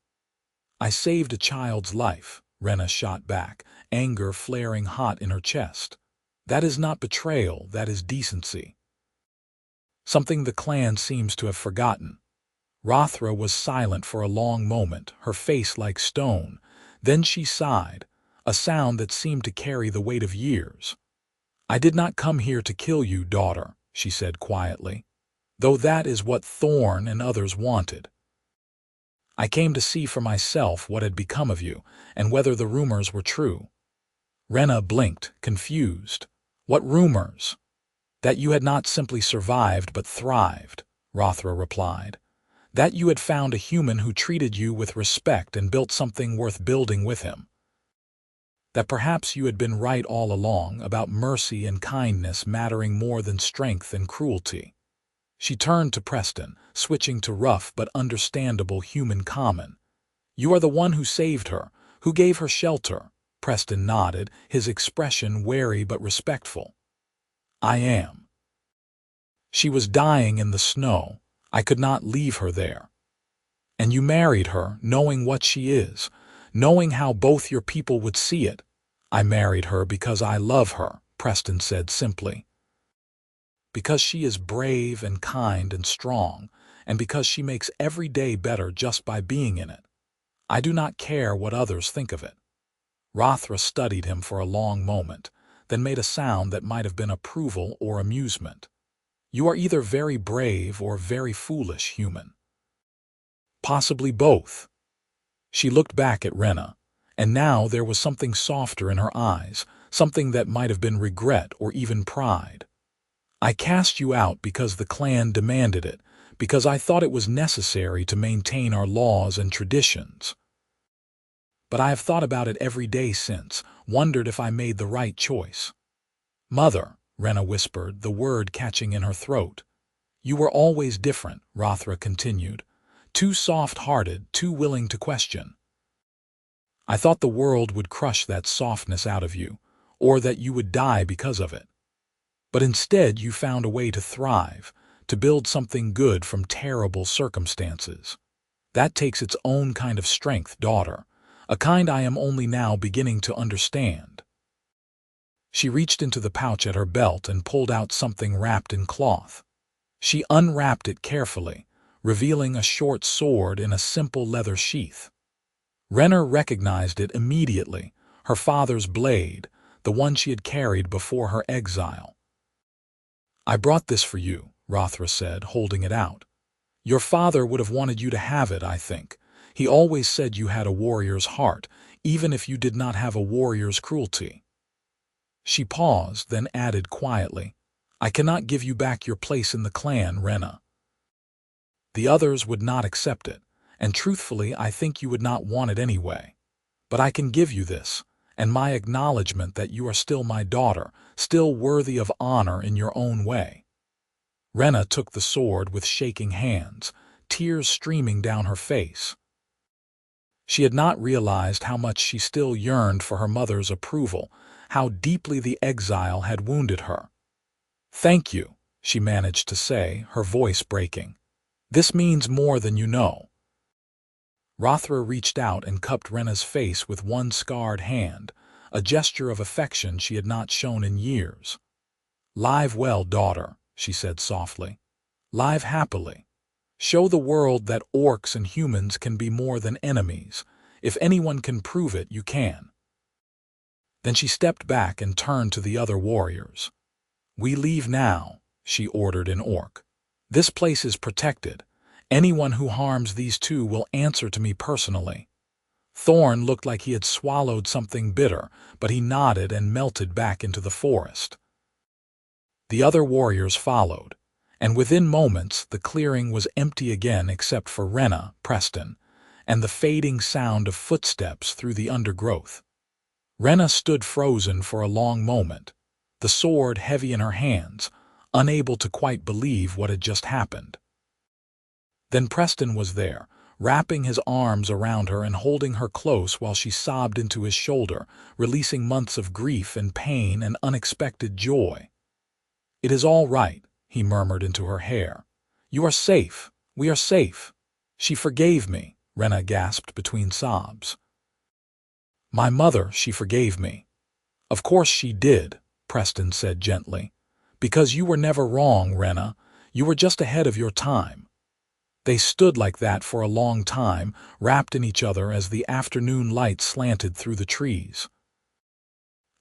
"I saved a child's life," Renna shot back, anger flaring hot in her chest. "That is not betrayal, that is decency." Something the clan seems to have forgotten. Renna was silent for a long moment, her face like stone. Then she sighed, a sound that seemed to carry the weight of years. "I did not come here to kill you, daughter," she said quietly, "though that is what Thorn and others wanted. I came to see for myself what had become of you, and whether the rumors were true." Renna blinked, confused. "What rumors?" "That you had not simply survived but thrived," Renna replied. "That you had found a human who treated you with respect and built something worth building with him. That perhaps you had been right all along about mercy and kindness mattering more than strength and cruelty." She turned to Preston, switching to rough but understandable human common. "You are the one who saved her, who gave her shelter." Preston nodded, his expression wary but respectful. "I am. She was dying in the snow. I could not leave her there. And you married her, knowing what she is, knowing how both your people would see it." "I married her because I love her," Preston said simply. "Because she is brave and kind and strong, and because she makes every day better just by being in it. I do not care what others think of it." Renna studied him for a long moment, then made a sound that might have been approval or amusement. "You are either very brave or very foolish, human." "Possibly both." She looked back at Renna, and now there was something softer in her eyes, something that might have been regret or even pride. "I cast you out because the clan demanded it, because I thought it was necessary to maintain our laws and traditions. But I have thought about it every day since, wondered if I made the right choice." "Mother," Renna whispered, the word catching in her throat. "You were always different," Renna continued. "Too soft-hearted, too willing to question. I thought the world would crush that softness out of you, or that you would die because of it. But instead you found a way to thrive, to build something good from terrible circumstances. That takes its own kind of strength, daughter, a kind I am only now beginning to understand." She reached into the pouch at her belt and pulled out something wrapped in cloth. She unwrapped it carefully, revealing a short sword in a simple leather sheath. Renna recognized it immediately, her father's blade, the one she had carried before her exile. "I brought this for you," Renna said, holding it out. "Your father would have wanted you to have it, I think. He always said you had a warrior's heart, even if you did not have a warrior's cruelty." She paused, then added quietly, I cannot give you back your place in the clan, Renna. The others would not accept it, and truthfully I think you would not want it anyway. But I can give you this, and my acknowledgement that you are still my daughter, still worthy of honor in your own way. Renna took the sword with shaking hands, tears streaming down her face. She had not realized how much she still yearned for her mother's approval, how deeply the exile had wounded her. "Thank you," she managed to say, her voice breaking. "This means more than you know." Rothra reached out and cupped Renna's face with one scarred hand, a gesture of affection she had not shown in years. "Live well, daughter," she said softly. "Live happily. Show the world that orcs and humans can be more than enemies. If anyone can prove it, you can." Then she stepped back and turned to the other warriors. "We leave now," she ordered in Orc. "This place is protected. Anyone who harms these two will answer to me personally." Thorn looked like he had swallowed something bitter, but he nodded and melted back into the forest. The other warriors followed, and within moments the clearing was empty again except for Renna, Preston, and the fading sound of footsteps through the undergrowth. Renna stood frozen for a long moment, the sword heavy in her hands, unable to quite believe what had just happened. Then Preston was there, wrapping his arms around her and holding her close while she sobbed into his shoulder, releasing months of grief and pain and unexpected joy. "It is all right," he murmured into her hair. "You are safe. We are safe. She forgave me," Renna gasped between sobs. "My mother, she forgave me." "Of course she did," Preston said gently. "Because you were never wrong, Renna. You were just ahead of your time." They stood like that for a long time, wrapped in each other as the afternoon light slanted through the trees.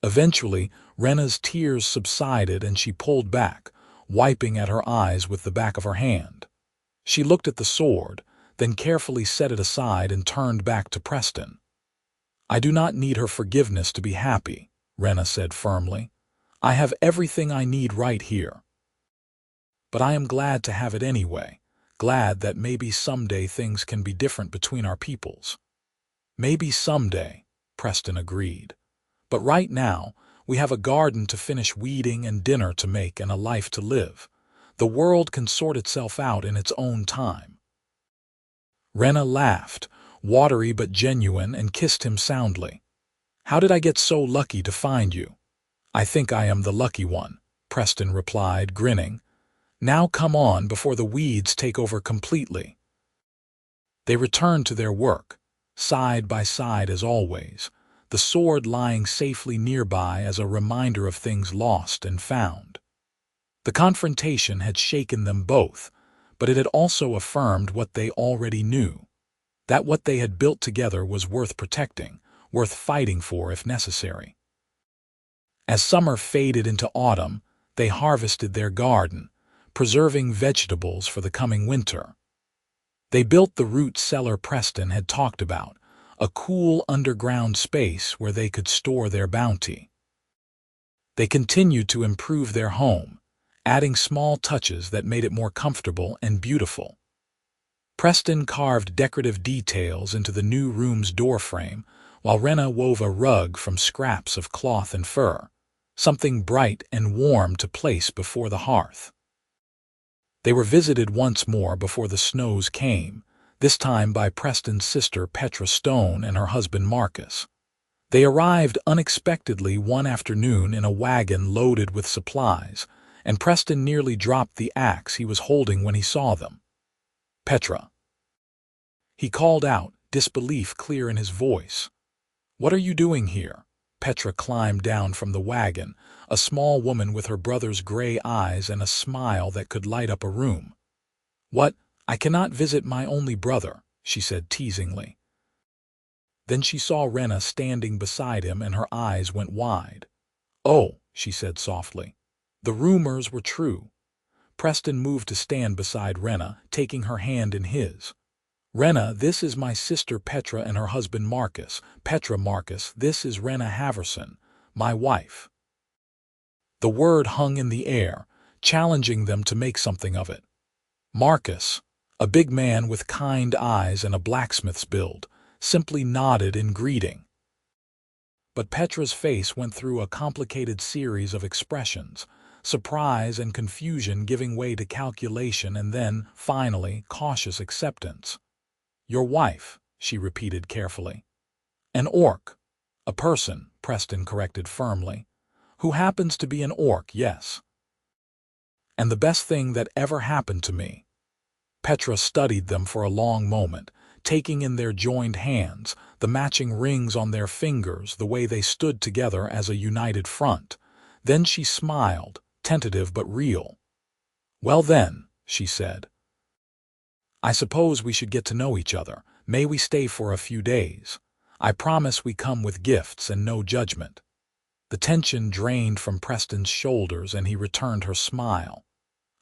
Eventually, Renna's tears subsided and she pulled back, wiping at her eyes with the back of her hand. She looked at the sword, then carefully set it aside and turned back to Preston. "I do not need her forgiveness to be happy," Renna said firmly. "I have everything I need right here. But I am glad to have it anyway. Glad that maybe someday things can be different between our peoples." "Maybe someday," Preston agreed. "But right now, we have a garden to finish weeding and dinner to make and a life to live. The world can sort itself out in its own time." Renna laughed, watery but genuine, and kissed him soundly. "How did I get so lucky to find you?" "I think I am the lucky one," Preston replied, grinning. "Now come on before the weeds take over completely." They returned to their work, side by side as always, the sword lying safely nearby as a reminder of things lost and found. The confrontation had shaken them both, but it had also affirmed what they already knew, that what they had built together was worth protecting, worth fighting for if necessary. As summer faded into autumn, they harvested their garden, preserving vegetables for the coming winter. They built the root cellar Preston had talked about, a cool underground space where they could store their bounty. They continued to improve their home, adding small touches that made it more comfortable and beautiful. Preston carved decorative details into the new room's doorframe, while Renna wove a rug from scraps of cloth and fur, something bright and warm to place before the hearth. They were visited once more before the snows came, this time by Preston's sister Petra Stone and her husband Marcus. They arrived unexpectedly one afternoon in a wagon loaded with supplies, and Preston nearly dropped the axe he was holding when he saw them. "Petra," he called out, disbelief clear in his voice. "What are you doing here?" Petra climbed down from the wagon, a small woman with her brother's gray eyes and a smile that could light up a room. "What? I cannot visit my only brother," she said teasingly. Then she saw Renna standing beside him and her eyes went wide. "Oh," she said softly. The rumors were true. Preston moved to stand beside Renna, taking her hand in his. "Renna, this is my sister Petra and her husband Marcus. Petra, Marcus, this is Renna Halverson, my wife." The word hung in the air, challenging them to make something of it. Marcus, a big man with kind eyes and a blacksmith's build, simply nodded in greeting. But Petra's face went through a complicated series of expressions, surprise and confusion giving way to calculation and then, finally, cautious acceptance. "Your wife," she repeated carefully. "An orc." "A person," Preston corrected firmly. "Who happens to be an orc, yes. And the best thing that ever happened to me." Petra studied them for a long moment, taking in their joined hands, the matching rings on their fingers, the way they stood together as a united front. Then she smiled, tentative but real. "Well then," she said, "I suppose we should get to know each other. May we stay for a few days? I promise we come with gifts and no judgment." The tension drained from Preston's shoulders and he returned her smile.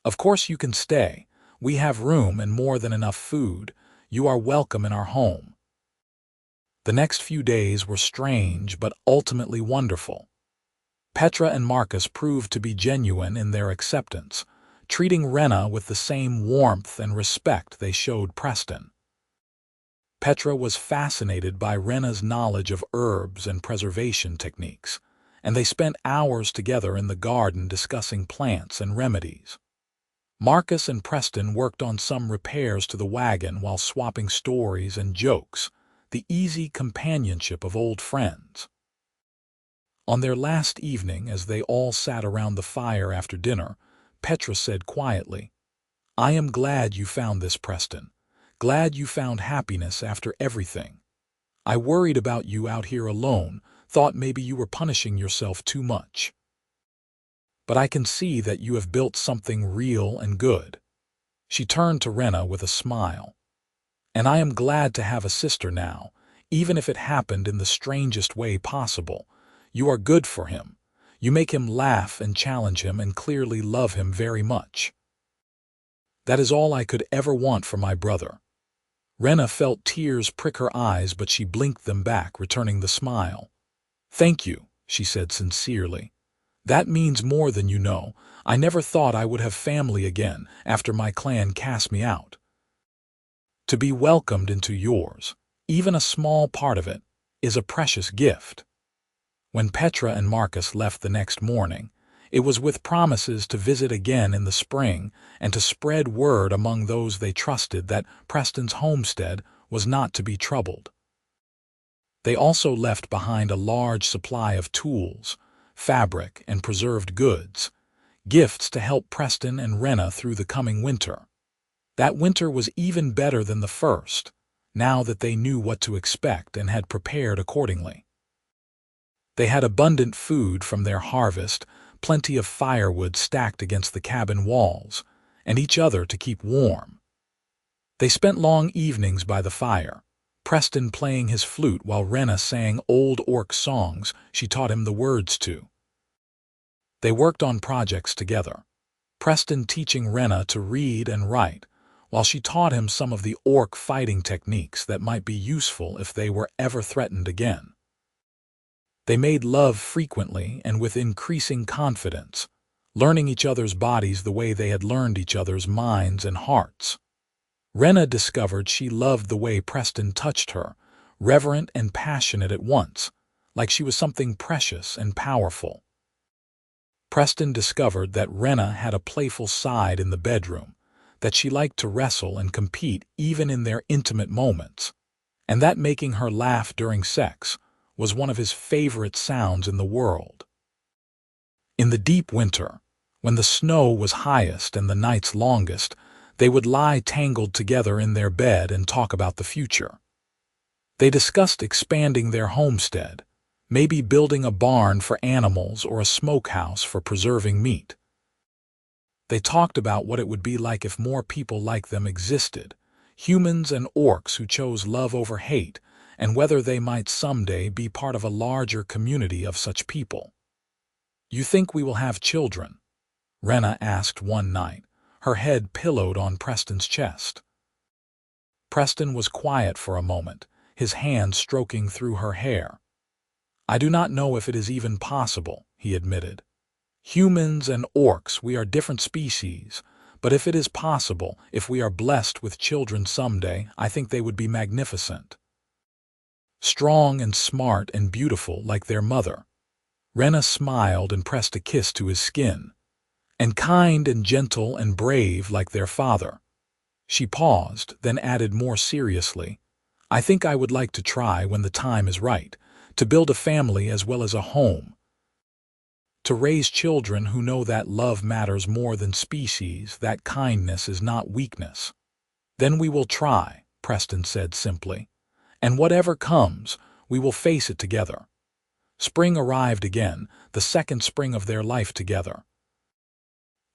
"Of course you can stay. We have room and more than enough food. You are welcome in our home." The next few days were strange but ultimately wonderful. Petra and Marcus proved to be genuine in their acceptance, treating Renna with the same warmth and respect they showed Preston. Petra was fascinated by Renna's knowledge of herbs and preservation techniques, and they spent hours together in the garden discussing plants and remedies. Marcus and Preston worked on some repairs to the wagon while swapping stories and jokes, the easy companionship of old friends. On their last evening, as they all sat around the fire after dinner, Petra said quietly, "I am glad you found this, Preston. Glad you found happiness after everything. I worried about you out here alone, thought maybe you were punishing yourself too much. But I can see that you have built something real and good." She turned to Renna with a smile. "And I am glad to have a sister now, even if it happened in the strangest way possible. You are good for him. You make him laugh and challenge him and clearly love him very much. That is all I could ever want for my brother." Renna felt tears prick her eyes, but she blinked them back, returning the smile. "Thank you," she said sincerely. "That means more than you know. I never thought I would have family again after my clan cast me out. To be welcomed into yours, even a small part of it, is a precious gift." When Petra and Marcus left the next morning, it was with promises to visit again in the spring and to spread word among those they trusted that Preston's homestead was not to be troubled. They also left behind a large supply of tools, fabric, and preserved goods, gifts to help Preston and Renna through the coming winter. That winter was even better than the first, now that they knew what to expect and had prepared accordingly. They had abundant food from their harvest, plenty of firewood stacked against the cabin walls, and each other to keep warm. They spent long evenings by the fire, Preston playing his flute while Renna sang old orc songs she taught him the words to. They worked on projects together, Preston teaching Renna to read and write, while she taught him some of the orc fighting techniques that might be useful if they were ever threatened again. They made love frequently and with increasing confidence, learning each other's bodies the way they had learned each other's minds and hearts. Renna discovered she loved the way Preston touched her, reverent and passionate at once, like she was something precious and powerful. Preston discovered that Renna had a playful side in the bedroom, that she liked to wrestle and compete even in their intimate moments, and that making her laugh during sex was one of his favorite sounds in the world. In the deep winter, when the snow was highest and the nights longest, they would lie tangled together in their bed and talk about the future. They discussed expanding their homestead, maybe building a barn for animals or a smokehouse for preserving meat. They talked about what it would be like if more people like them existed, humans and orcs who chose love over hate, and whether they might someday be part of a larger community of such people. "You think we will have children?" Renna asked one night, her head pillowed on Preston's chest. Preston was quiet for a moment, his hand stroking through her hair. "I do not know if it is even possible," he admitted. Humans and orcs, we are different species, but if it is possible, if we are blessed with children someday, I think they would be magnificent. Strong and smart and beautiful like their mother. Renna smiled and pressed a kiss to his skin. And kind and gentle and brave like their father. She paused, then added more seriously, I think I would like to try, when the time is right, to build a family as well as a home. To raise children who know that love matters more than species, that kindness is not weakness. Then we will try, Preston said simply. And whatever comes, we will face it together. Spring arrived again, the second spring of their life together.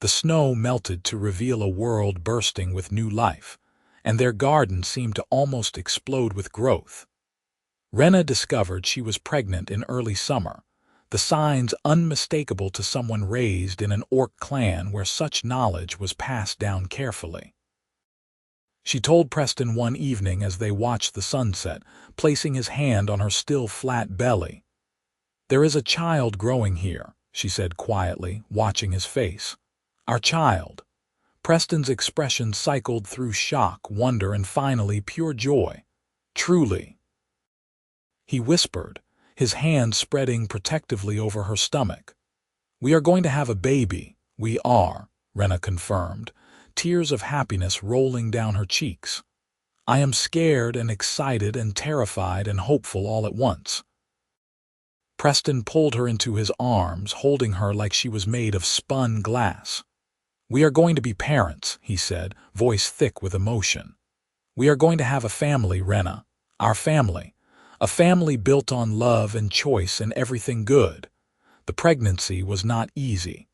The snow melted to reveal a world bursting with new life, and their garden seemed to almost explode with growth. Renna discovered she was pregnant in early summer, the signs unmistakable to someone raised in an orc clan where such knowledge was passed down carefully. She told Preston one evening as they watched the sunset, placing his hand on her still flat belly. There is a child growing here, she said quietly, watching his face. Our child. Preston's expression cycled through shock, wonder, and finally pure joy. Truly. He whispered, his hand spreading protectively over her stomach. We are going to have a baby. We are, Renna confirmed, tears of happiness rolling down her cheeks. I am scared and excited and terrified and hopeful all at once. Preston pulled her into his arms, holding her like she was made of spun glass. We are going to be parents, he said, voice thick with emotion. We are going to have a family, Renna. Our family. A family built on love and choice and everything good. The pregnancy was not easy.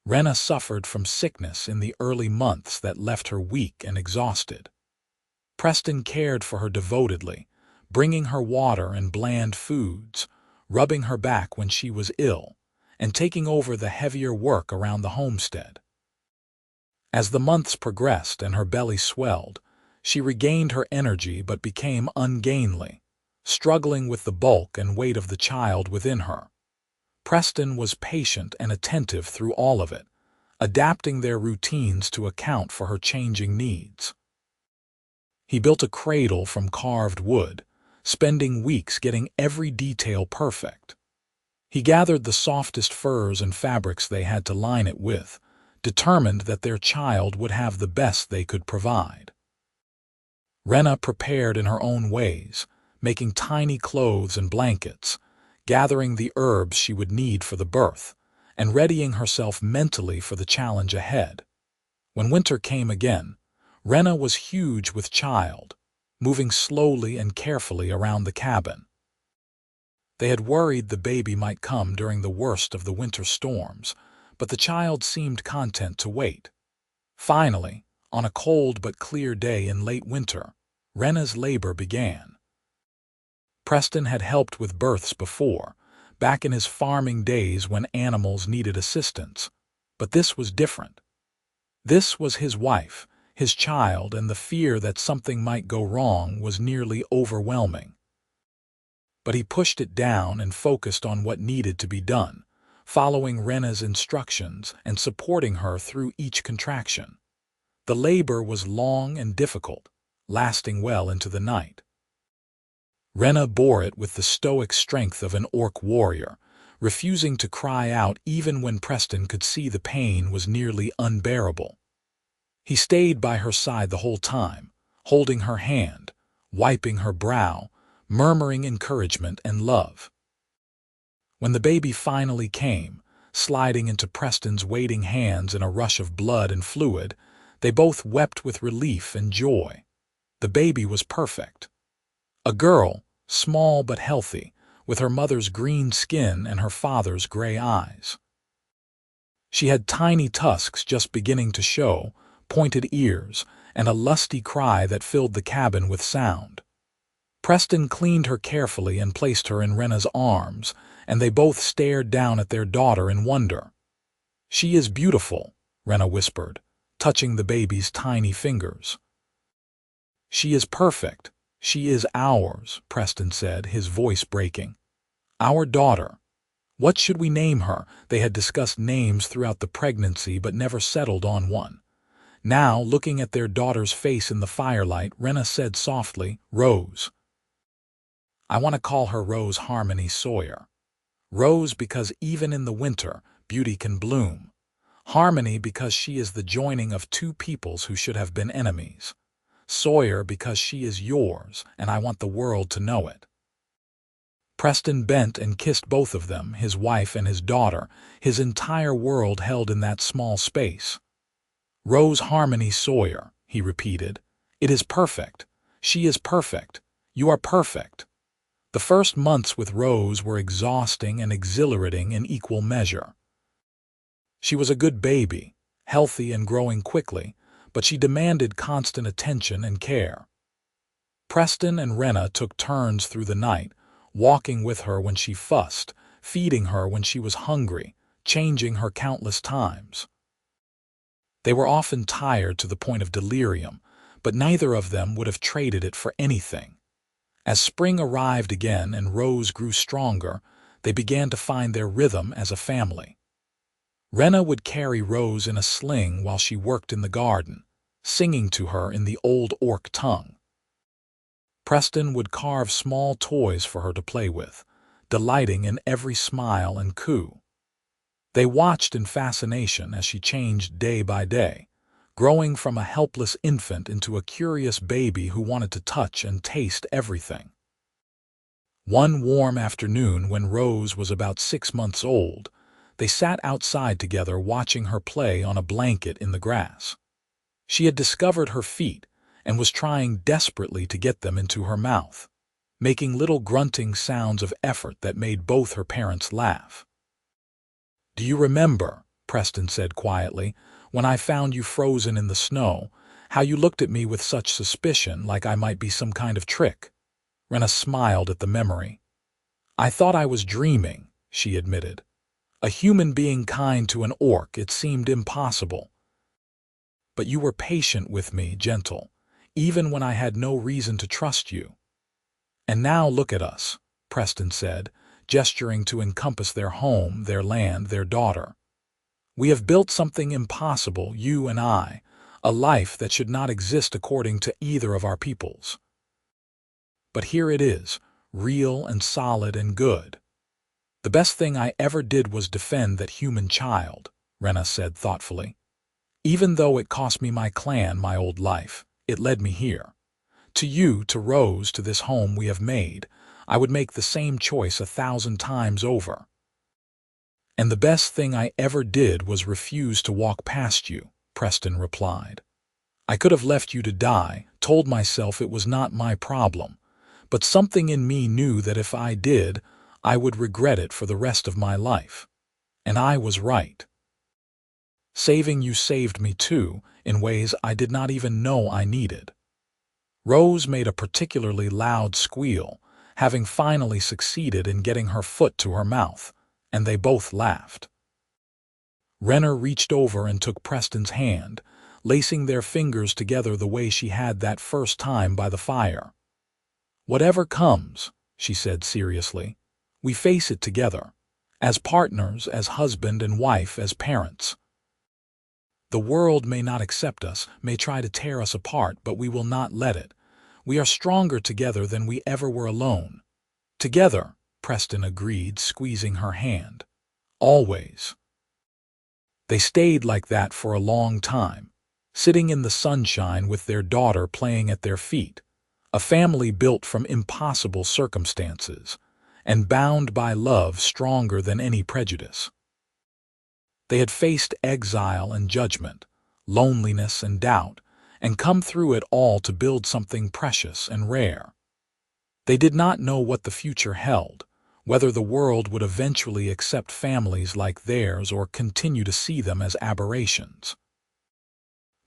Renna suffered from sickness in the early months that left her weak and exhausted. Preston cared for her devotedly, bringing her water and bland foods, rubbing her back when she was ill, and taking over the heavier work around the homestead. As the months progressed and her belly swelled, she regained her energy but became ungainly, struggling with the bulk and weight of the child within her. Preston was patient and attentive through all of it, adapting their routines to account for her changing needs. He built a cradle from carved wood, spending weeks getting every detail perfect. He gathered the softest furs and fabrics they had to line it with, determined that their child would have the best they could provide. Renna prepared in her own ways, making tiny clothes and blankets, gathering the herbs she would need for the birth, and readying herself mentally for the challenge ahead. When winter came again, Renna was huge with child, moving slowly and carefully around the cabin. They had worried the baby might come during the worst of the winter storms, but the child seemed content to wait. Finally, on a cold but clear day in late winter, Renna's labor began. Preston had helped with births before, back in his farming days when animals needed assistance, but this was different. This was his wife, his child, and the fear that something might go wrong was nearly overwhelming. But he pushed it down and focused on what needed to be done, following Renna's instructions and supporting her through each contraction. The labor was long and difficult, lasting well into the night. Renna bore it with the stoic strength of an orc warrior, refusing to cry out even when Preston could see the pain was nearly unbearable. He stayed by her side the whole time, holding her hand, wiping her brow, murmuring encouragement and love. When the baby finally came, sliding into Preston's waiting hands in a rush of blood and fluid, they both wept with relief and joy. The baby was perfect. A girl, small but healthy, with her mother's green skin and her father's gray eyes. She had tiny tusks just beginning to show, pointed ears, and a lusty cry that filled the cabin with sound. Preston cleaned her carefully and placed her in Renna's arms, and they both stared down at their daughter in wonder. She is beautiful, Renna whispered, touching the baby's tiny fingers. She is perfect. She is ours, Preston said, his voice breaking. Our daughter. What should we name her? They had discussed names throughout the pregnancy but never settled on one. Now, looking at their daughter's face in the firelight, Renna said softly, "Rose. I want to call her Rose Harmony Sawyer. Rose because even in the winter, beauty can bloom. Harmony because she is the joining of two peoples who should have been enemies. Sawyer because she is yours, and I want the world to know it." Preston bent and kissed both of them, his wife and his daughter, his entire world held in that small space. "Rose Harmony Sawyer," he repeated. "It is perfect. She is perfect. You are perfect." The first months with Rose were exhausting and exhilarating in equal measure. She was a good baby, healthy and growing quickly, but she demanded constant attention and care. Preston and Renna took turns through the night, walking with her when she fussed, feeding her when she was hungry, changing her countless times. They were often tired to the point of delirium, but neither of them would have traded it for anything. As spring arrived again and Rose grew stronger, they began to find their rhythm as a family. Renna would carry Rose in a sling while she worked in the garden, singing to her in the old Orc tongue. Preston would carve small toys for her to play with, delighting in every smile and coo. They watched in fascination as she changed day by day, growing from a helpless infant into a curious baby who wanted to touch and taste everything. One warm afternoon when Rose was about 6 months old, they sat outside together watching her play on a blanket in the grass. She had discovered her feet and was trying desperately to get them into her mouth, making little grunting sounds of effort that made both her parents laugh. "Do you remember," Preston said quietly, "when I found you frozen in the snow, how you looked at me with such suspicion like I might be some kind of trick?" Renna smiled at the memory. "I thought I was dreaming," she admitted. "A human being kind to an orc, it seemed impossible. But you were patient with me, gentle, even when I had no reason to trust you." "And now look at us," Preston said, gesturing to encompass their home, their land, their daughter. "We have built something impossible, you and I, a life that should not exist according to either of our peoples. But here it is, real and solid and good. The best thing I ever did was defend that human child," Renna said thoughtfully. "Even though it cost me my clan, my old life, it led me here. To you, to Rose, to this home we have made, I would make the same choice 1,000 times over. And the best thing I ever did was refuse to walk past you," Preston replied. "I could have left you to die, told myself it was not my problem, but something in me knew that if I did, I would regret it for the rest of my life. And I was right. Saving you saved me too, in ways I did not even know I needed." Rose made a particularly loud squeal, having finally succeeded in getting her foot to her mouth, and they both laughed. Renna reached over and took Preston's hand, lacing their fingers together the way she had that first time by the fire. "Whatever comes," she said seriously, "we face it together, as partners, as husband and wife, as parents. The world may not accept us, may try to tear us apart, but we will not let it. We are stronger together than we ever were alone." "Together," Preston agreed, squeezing her hand. "Always." They stayed like that for a long time, sitting in the sunshine with their daughter playing at their feet, a family built from impossible circumstances, and bound by love stronger than any prejudice. They had faced exile and judgment, loneliness and doubt, and come through it all to build something precious and rare. They did not know what the future held, whether the world would eventually accept families like theirs or continue to see them as aberrations.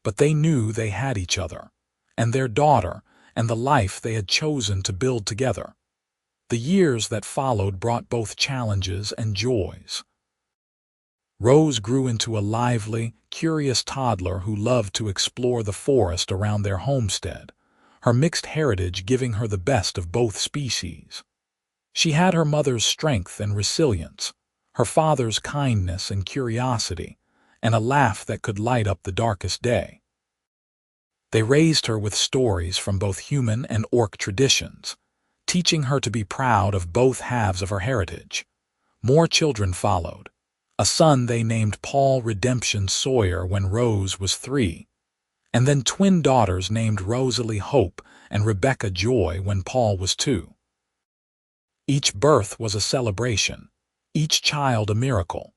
But they knew they had each other, and their daughter, and the life they had chosen to build together. The years that followed brought both challenges and joys. Rose grew into a lively, curious toddler who loved to explore the forest around their homestead, her mixed heritage giving her the best of both species. She had her mother's strength and resilience, her father's kindness and curiosity, and a laugh that could light up the darkest day. They raised her with stories from both human and orc traditions, teaching her to be proud of both halves of her heritage. More children followed. A son they named Paul Redemption Sawyer when Rose was 3, and then twin daughters named Rosalie Hope and Rebecca Joy when Paul was 2. Each birth was a celebration, each child a miracle.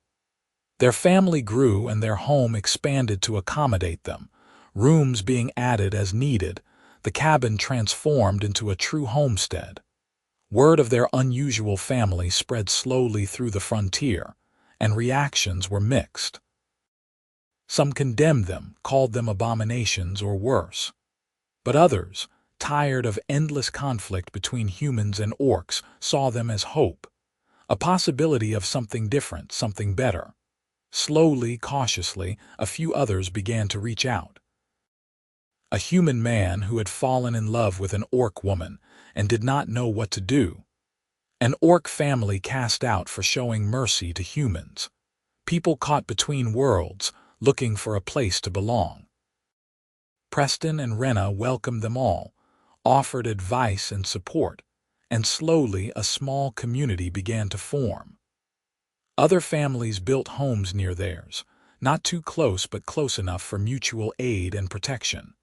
Their family grew and their home expanded to accommodate them, rooms being added as needed, the cabin transformed into a true homestead. Word of their unusual family spread slowly through the frontier, and reactions were mixed. Some condemned them, called them abominations or worse. But others, tired of endless conflict between humans and orcs, saw them as hope, a possibility of something different, something better. Slowly, cautiously, a few others began to reach out. A human man who had fallen in love with an orc woman and did not know what to do. An orc family cast out for showing mercy to humans. People caught between worlds, looking for a place to belong. Preston and Renna welcomed them all, offered advice and support, and slowly a small community began to form. Other families built homes near theirs, not too close but close enough for mutual aid and protection.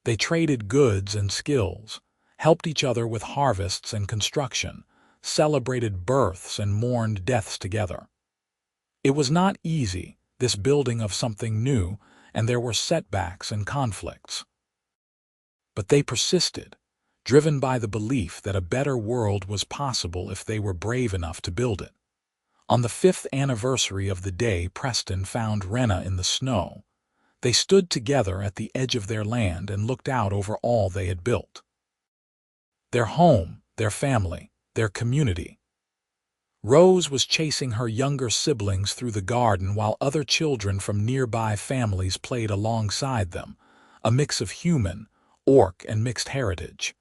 They traded goods and skills, helped each other with harvests and construction, celebrated births and mourned deaths together. It was not easy, this building of something new, and there were setbacks and conflicts. But they persisted, driven by the belief that a better world was possible if they were brave enough to build it. On the 5th anniversary of the day Preston found Renna in the snow, they stood together at the edge of their land and looked out over all they had built. Their home, their family, their community. Rose was chasing her younger siblings through the garden while other children from nearby families played alongside them, a mix of human, orc, and mixed heritage.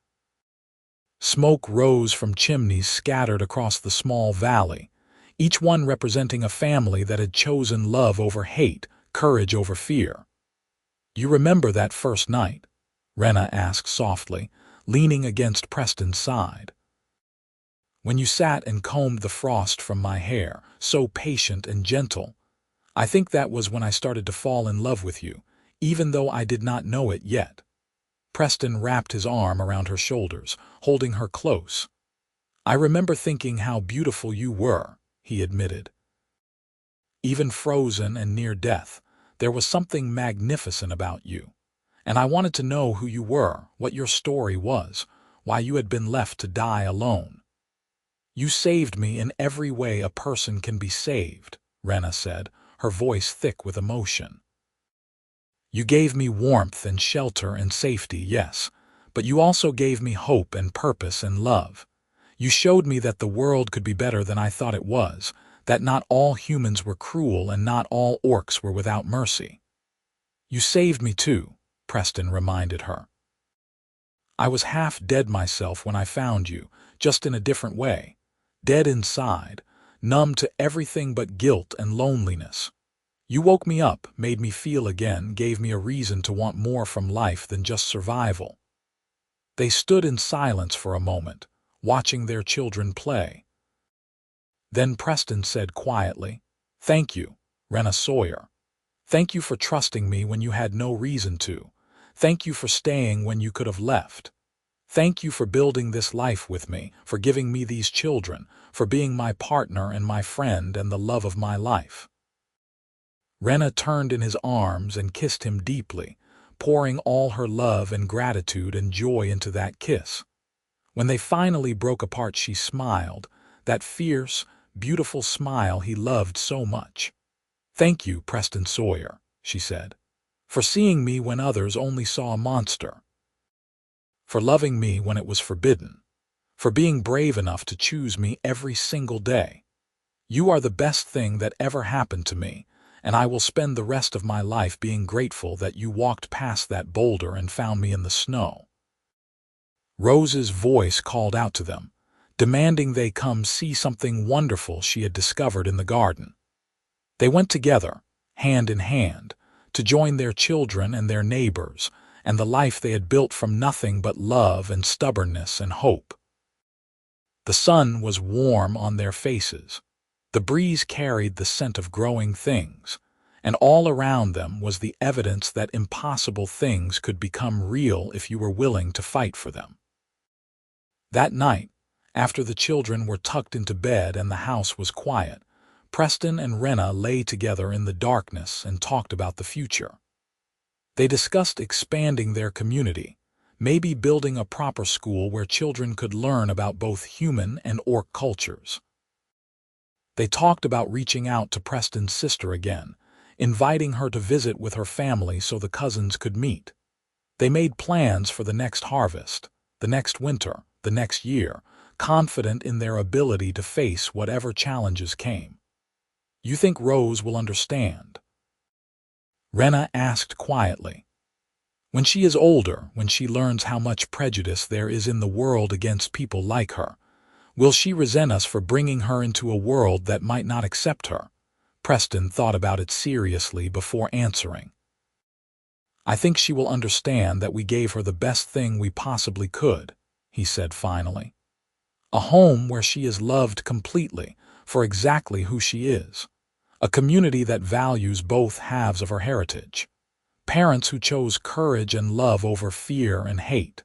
Smoke rose from chimneys scattered across the small valley, each one representing a family that had chosen love over hate, courage over fear. "You remember that first night?" Renna asked softly, leaning against Preston's side. "When you sat and combed the frost from my hair, so patient and gentle. I think that was when I started to fall in love with you, even though I did not know it yet." Preston wrapped his arm around her shoulders, holding her close. "I remember thinking how beautiful you were," he admitted. "Even frozen and near death, there was something magnificent about you. And I wanted to know who you were, what your story was, why you had been left to die alone." "You saved me in every way a person can be saved," Renna said, her voice thick with emotion. "You gave me warmth and shelter and safety, yes, but you also gave me hope and purpose and love. You showed me that the world could be better than I thought it was, that not all humans were cruel and not all orcs were without mercy." "You saved me too," Preston reminded her. "I was half dead myself when I found you, just in a different way. Dead inside, numb to everything but guilt and loneliness. You woke me up, made me feel again, gave me a reason to want more from life than just survival." They stood in silence for a moment, watching their children play. Then Preston said quietly, "Thank you, Renna Sawyer. Thank you for trusting me when you had no reason to. Thank you for staying when you could have left. Thank you for building this life with me, for giving me these children, for being my partner and my friend and the love of my life." Renna turned in his arms and kissed him deeply, pouring all her love and gratitude and joy into that kiss. When they finally broke apart, she smiled, that fierce, beautiful smile he loved so much. "Thank you, Preston Sawyer," she said, "for seeing me when others only saw a monster. For loving me when it was forbidden. For being brave enough to choose me every single day. You are the best thing that ever happened to me, and I will spend the rest of my life being grateful that you walked past that boulder and found me in the snow." Rose's voice called out to them, demanding they come see something wonderful she had discovered in the garden. They went together, hand in hand, to join their children and their neighbors, and the life they had built from nothing but love and stubbornness and hope. The sun was warm on their faces. The breeze carried the scent of growing things, and all around them was the evidence that impossible things could become real if you were willing to fight for them. That night, after the children were tucked into bed and the house was quiet, Preston and Renna lay together in the darkness and talked about the future. They discussed expanding their community, maybe building a proper school where children could learn about both human and orc cultures. They talked about reaching out to Preston's sister again, inviting her to visit with her family so the cousins could meet. They made plans for the next harvest, the next winter, the next year, confident in their ability to face whatever challenges came. "You think Rose will understand?" Renna asked quietly. "When she is older, when she learns how much prejudice there is in the world against people like her, will she resent us for bringing her into a world that might not accept her?" Preston thought about it seriously before answering. "I think she will understand that we gave her the best thing we possibly could," he said finally. "A home where she is loved completely for exactly who she is. A community that values both halves of her heritage. Parents who chose courage and love over fear and hate.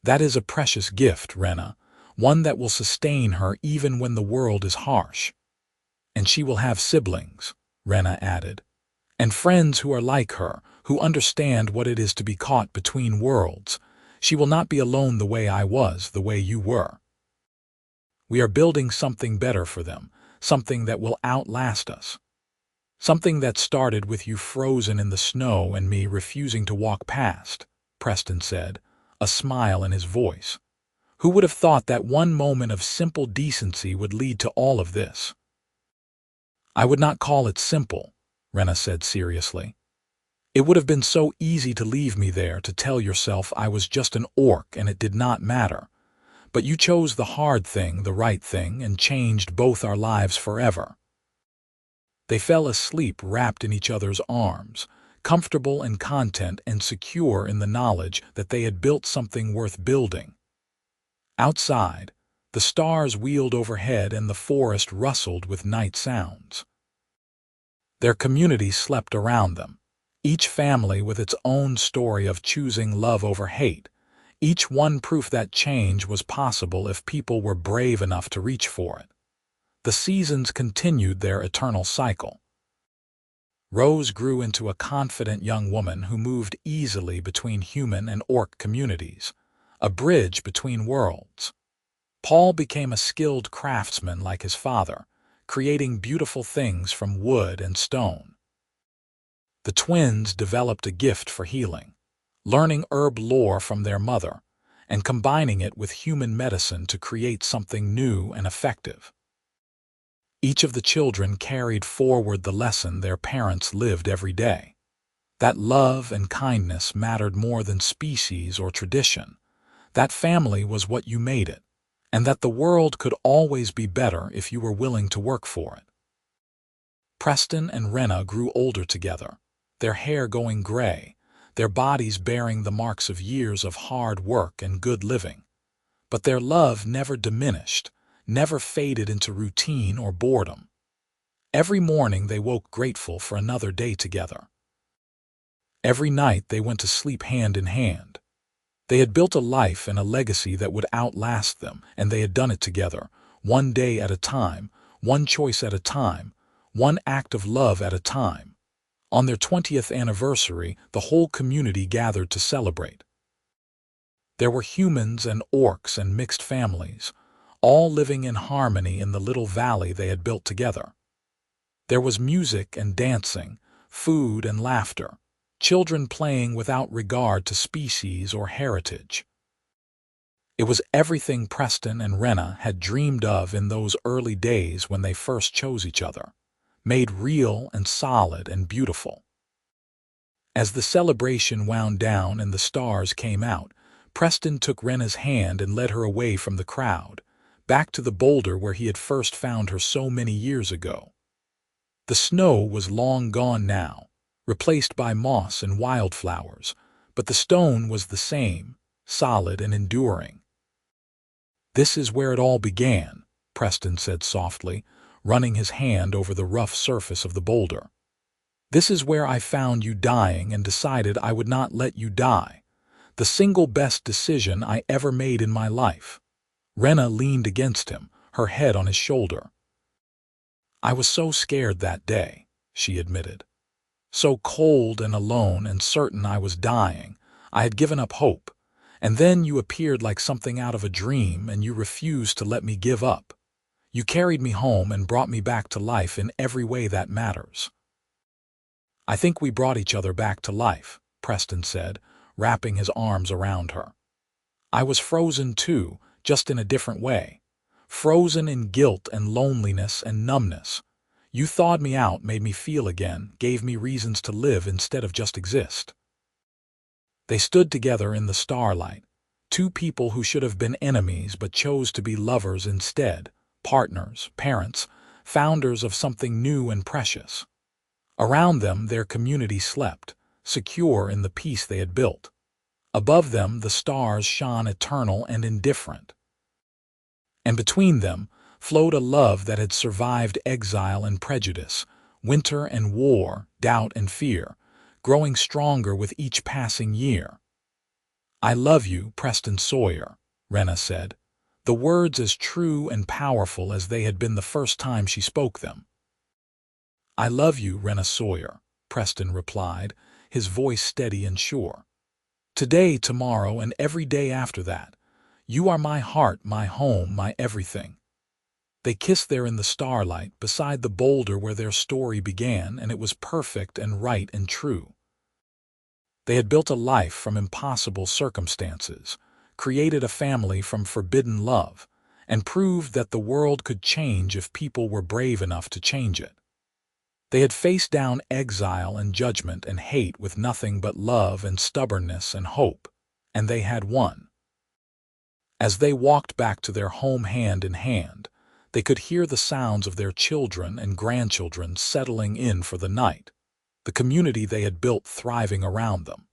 That is a precious gift, Renna, one that will sustain her even when the world is harsh. And she will have siblings," Renna added, "and friends who are like her, who understand what it is to be caught between worlds. She will not be alone the way I was, the way you were. We are building something better for them, something that will outlast us. Something that started with you frozen in the snow and me refusing to walk past," Preston said, a smile in his voice. "Who would have thought that one moment of simple decency would lead to all of this?" "I would not call it simple," Renna said seriously. "It would have been so easy to leave me there to tell yourself I was just an orc and it did not matter. But you chose the hard thing, the right thing, and changed both our lives forever." They fell asleep wrapped in each other's arms, comfortable and content and secure in the knowledge that they had built something worth building. Outside, the stars wheeled overhead and the forest rustled with night sounds. Their community slept around them, each family with its own story of choosing love over hate, each one proof that change was possible if people were brave enough to reach for it. The seasons continued their eternal cycle. Rose grew into a confident young woman who moved easily between human and orc communities, a bridge between worlds. Paul became a skilled craftsman like his father, creating beautiful things from wood and stone. The twins developed a gift for healing, learning herb lore from their mother, and combining it with human medicine to create something new and effective. Each of the children carried forward the lesson their parents lived every day, that love and kindness mattered more than species or tradition, that family was what you made it, and that the world could always be better if you were willing to work for it. Preston and Renna grew older together, their hair going gray, their bodies bearing the marks of years of hard work and good living. But their love never diminished, never faded into routine or boredom. Every morning they woke grateful for another day together. Every night they went to sleep hand in hand. They had built a life and a legacy that would outlast them, and they had done it together, one day at a time, one choice at a time, one act of love at a time. On their 20th anniversary, the whole community gathered to celebrate. There were humans and orcs and mixed families, all living in harmony in the little valley they had built together. There was music and dancing, food and laughter, children playing without regard to species or heritage. It was everything Preston and Renna had dreamed of in those early days when they first chose each other, made real and solid and beautiful. As the celebration wound down and the stars came out, Preston took Renna's hand and led her away from the crowd, back to the boulder where he had first found her so many years ago. The snow was long gone now, replaced by moss and wildflowers, but the stone was the same, solid and enduring. "This is where it all began," Preston said softly, running his hand over the rough surface of the boulder. "This is where I found you dying and decided I would not let you die. The single best decision I ever made in my life." Renna leaned against him, her head on his shoulder. "I was so scared that day," she admitted. "So cold and alone and certain I was dying. I had given up hope. And then you appeared like something out of a dream, and you refused to let me give up. You carried me home and brought me back to life in every way that matters." "I think we brought each other back to life," Preston said, wrapping his arms around her. "I was frozen too, just in a different way. Frozen in guilt and loneliness and numbness. You thawed me out, made me feel again, gave me reasons to live instead of just exist." They stood together in the starlight, two people who should have been enemies but chose to be lovers instead, partners, parents, founders of something new and precious. Around them their community slept, secure in the peace they had built. Above them the stars shone eternal and indifferent. And between them flowed a love that had survived exile and prejudice, winter and war, doubt and fear, growing stronger with each passing year. "I love you, Preston Sawyer," Renna said, the words as true and powerful as they had been the first time she spoke them. "I love you, Renna Sawyer," Preston replied, his voice steady and sure. "Today, tomorrow, and every day after that. You are my heart, my home, my everything." They kissed there in the starlight, beside the boulder where their story began, and it was perfect and right and true. They had built a life from impossible circumstances, created a family from forbidden love, and proved that the world could change if people were brave enough to change it. They had faced down exile and judgment and hate with nothing but love and stubbornness and hope, and they had won. As they walked back to their home hand in hand, they could hear the sounds of their children and grandchildren settling in for the night, the community they had built thriving around them.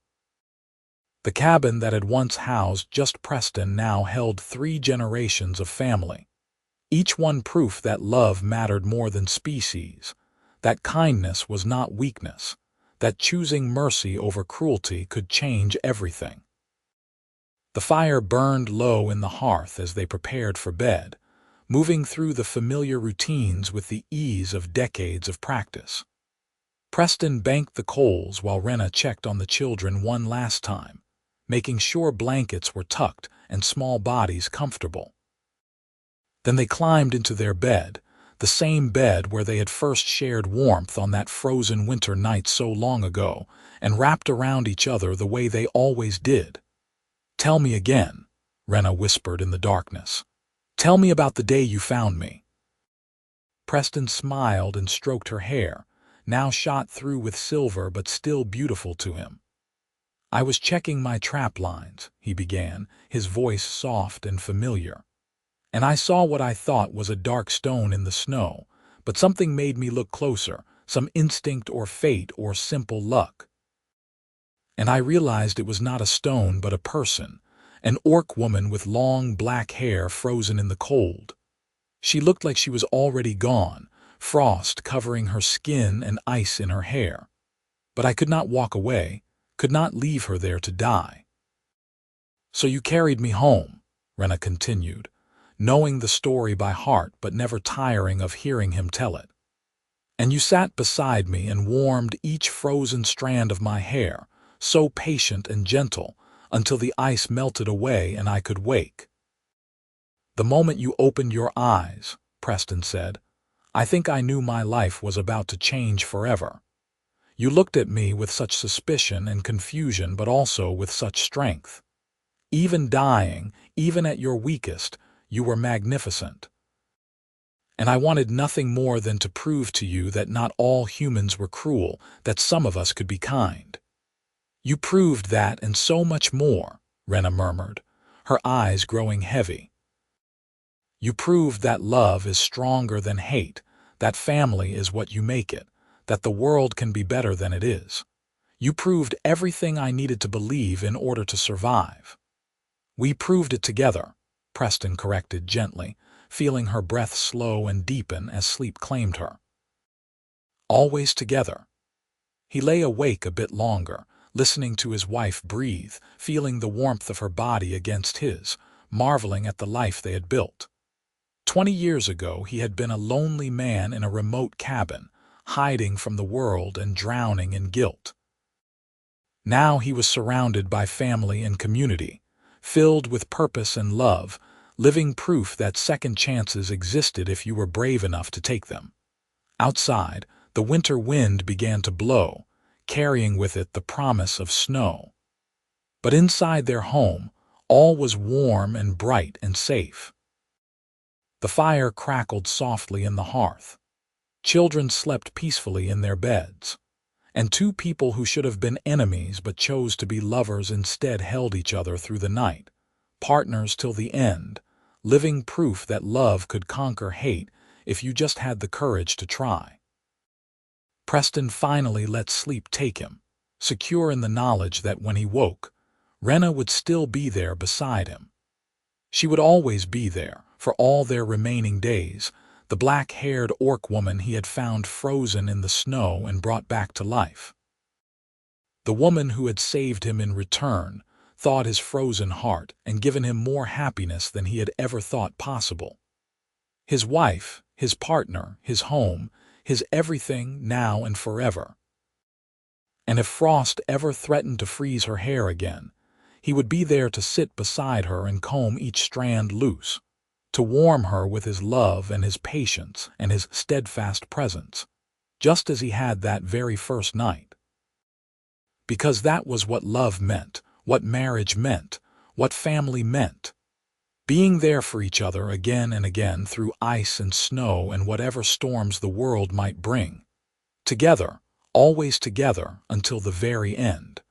The cabin that had once housed just Preston now held 3 generations of family, each one proof that love mattered more than species, that kindness was not weakness, that choosing mercy over cruelty could change everything. The fire burned low in the hearth as they prepared for bed, moving through the familiar routines with the ease of decades of practice. Preston banked the coals while Renna checked on the children one last time, making sure blankets were tucked and small bodies comfortable. Then they climbed into their bed, the same bed where they had first shared warmth on that frozen winter night so long ago, and wrapped around each other the way they always did. "Tell me again," Renna whispered in the darkness. "Tell me about the day you found me." Preston smiled and stroked her hair, now shot through with silver but still beautiful to him. "I was checking my trap lines," he began, his voice soft and familiar. "And I saw what I thought was a dark stone in the snow, but something made me look closer, some instinct or fate or simple luck. And I realized it was not a stone but a person, an orc woman with long black hair frozen in the cold. She looked like she was already gone, frost covering her skin and ice in her hair. But I could not walk away, could not leave her there to die. So you carried me home," Renna continued, knowing the story by heart but never tiring of hearing him tell it. "And you sat beside me and warmed each frozen strand of my hair, so patient and gentle, until the ice melted away and I could wake. The moment you opened your eyes," Preston said, "I think I knew my life was about to change forever. You looked at me with such suspicion and confusion but also with such strength. Even dying, even at your weakest, you were magnificent. And I wanted nothing more than to prove to you that not all humans were cruel, that some of us could be kind. You proved that and so much more," Renna murmured, her eyes growing heavy. You proved that love is stronger than hate, that family is what you make it, that the world can be better than it is. You proved everything I needed to believe in order to survive. We proved it together, Preston corrected gently, feeling her breath slow and deepen as sleep claimed her. Always together. He lay awake a bit longer, listening to his wife breathe, feeling the warmth of her body against his, marveling at the life they had built. 20 years ago he had been a lonely man in a remote cabin, hiding from the world and drowning in guilt. Now he was surrounded by family and community, filled with purpose and love, living proof that second chances existed if you were brave enough to take them. Outside, the winter wind began to blow, carrying with it the promise of snow. But inside their home, all was warm and bright and safe. The fire crackled softly in the hearth. Children slept peacefully in their beds. And two people who should have been enemies but chose to be lovers instead held each other through the night, partners till the end, living proof that love could conquer hate if you just had the courage to try. Preston finally let sleep take him, secure in the knowledge that when he woke, Renna would still be there beside him. She would always be there, for all their remaining days, the black-haired orc woman he had found frozen in the snow and brought back to life. The woman who had saved him in return, thawed his frozen heart and given him more happiness than he had ever thought possible. His wife, his partner, his home, his everything now and forever. And if frost ever threatened to freeze her hair again, he would be there to sit beside her and comb each strand loose, to warm her with his love and his patience and his steadfast presence, just as he had that very first night. Because that was what love meant, what marriage meant, what family meant. Being there for each other again and again through ice and snow and whatever storms the world might bring. Together, always together until the very end.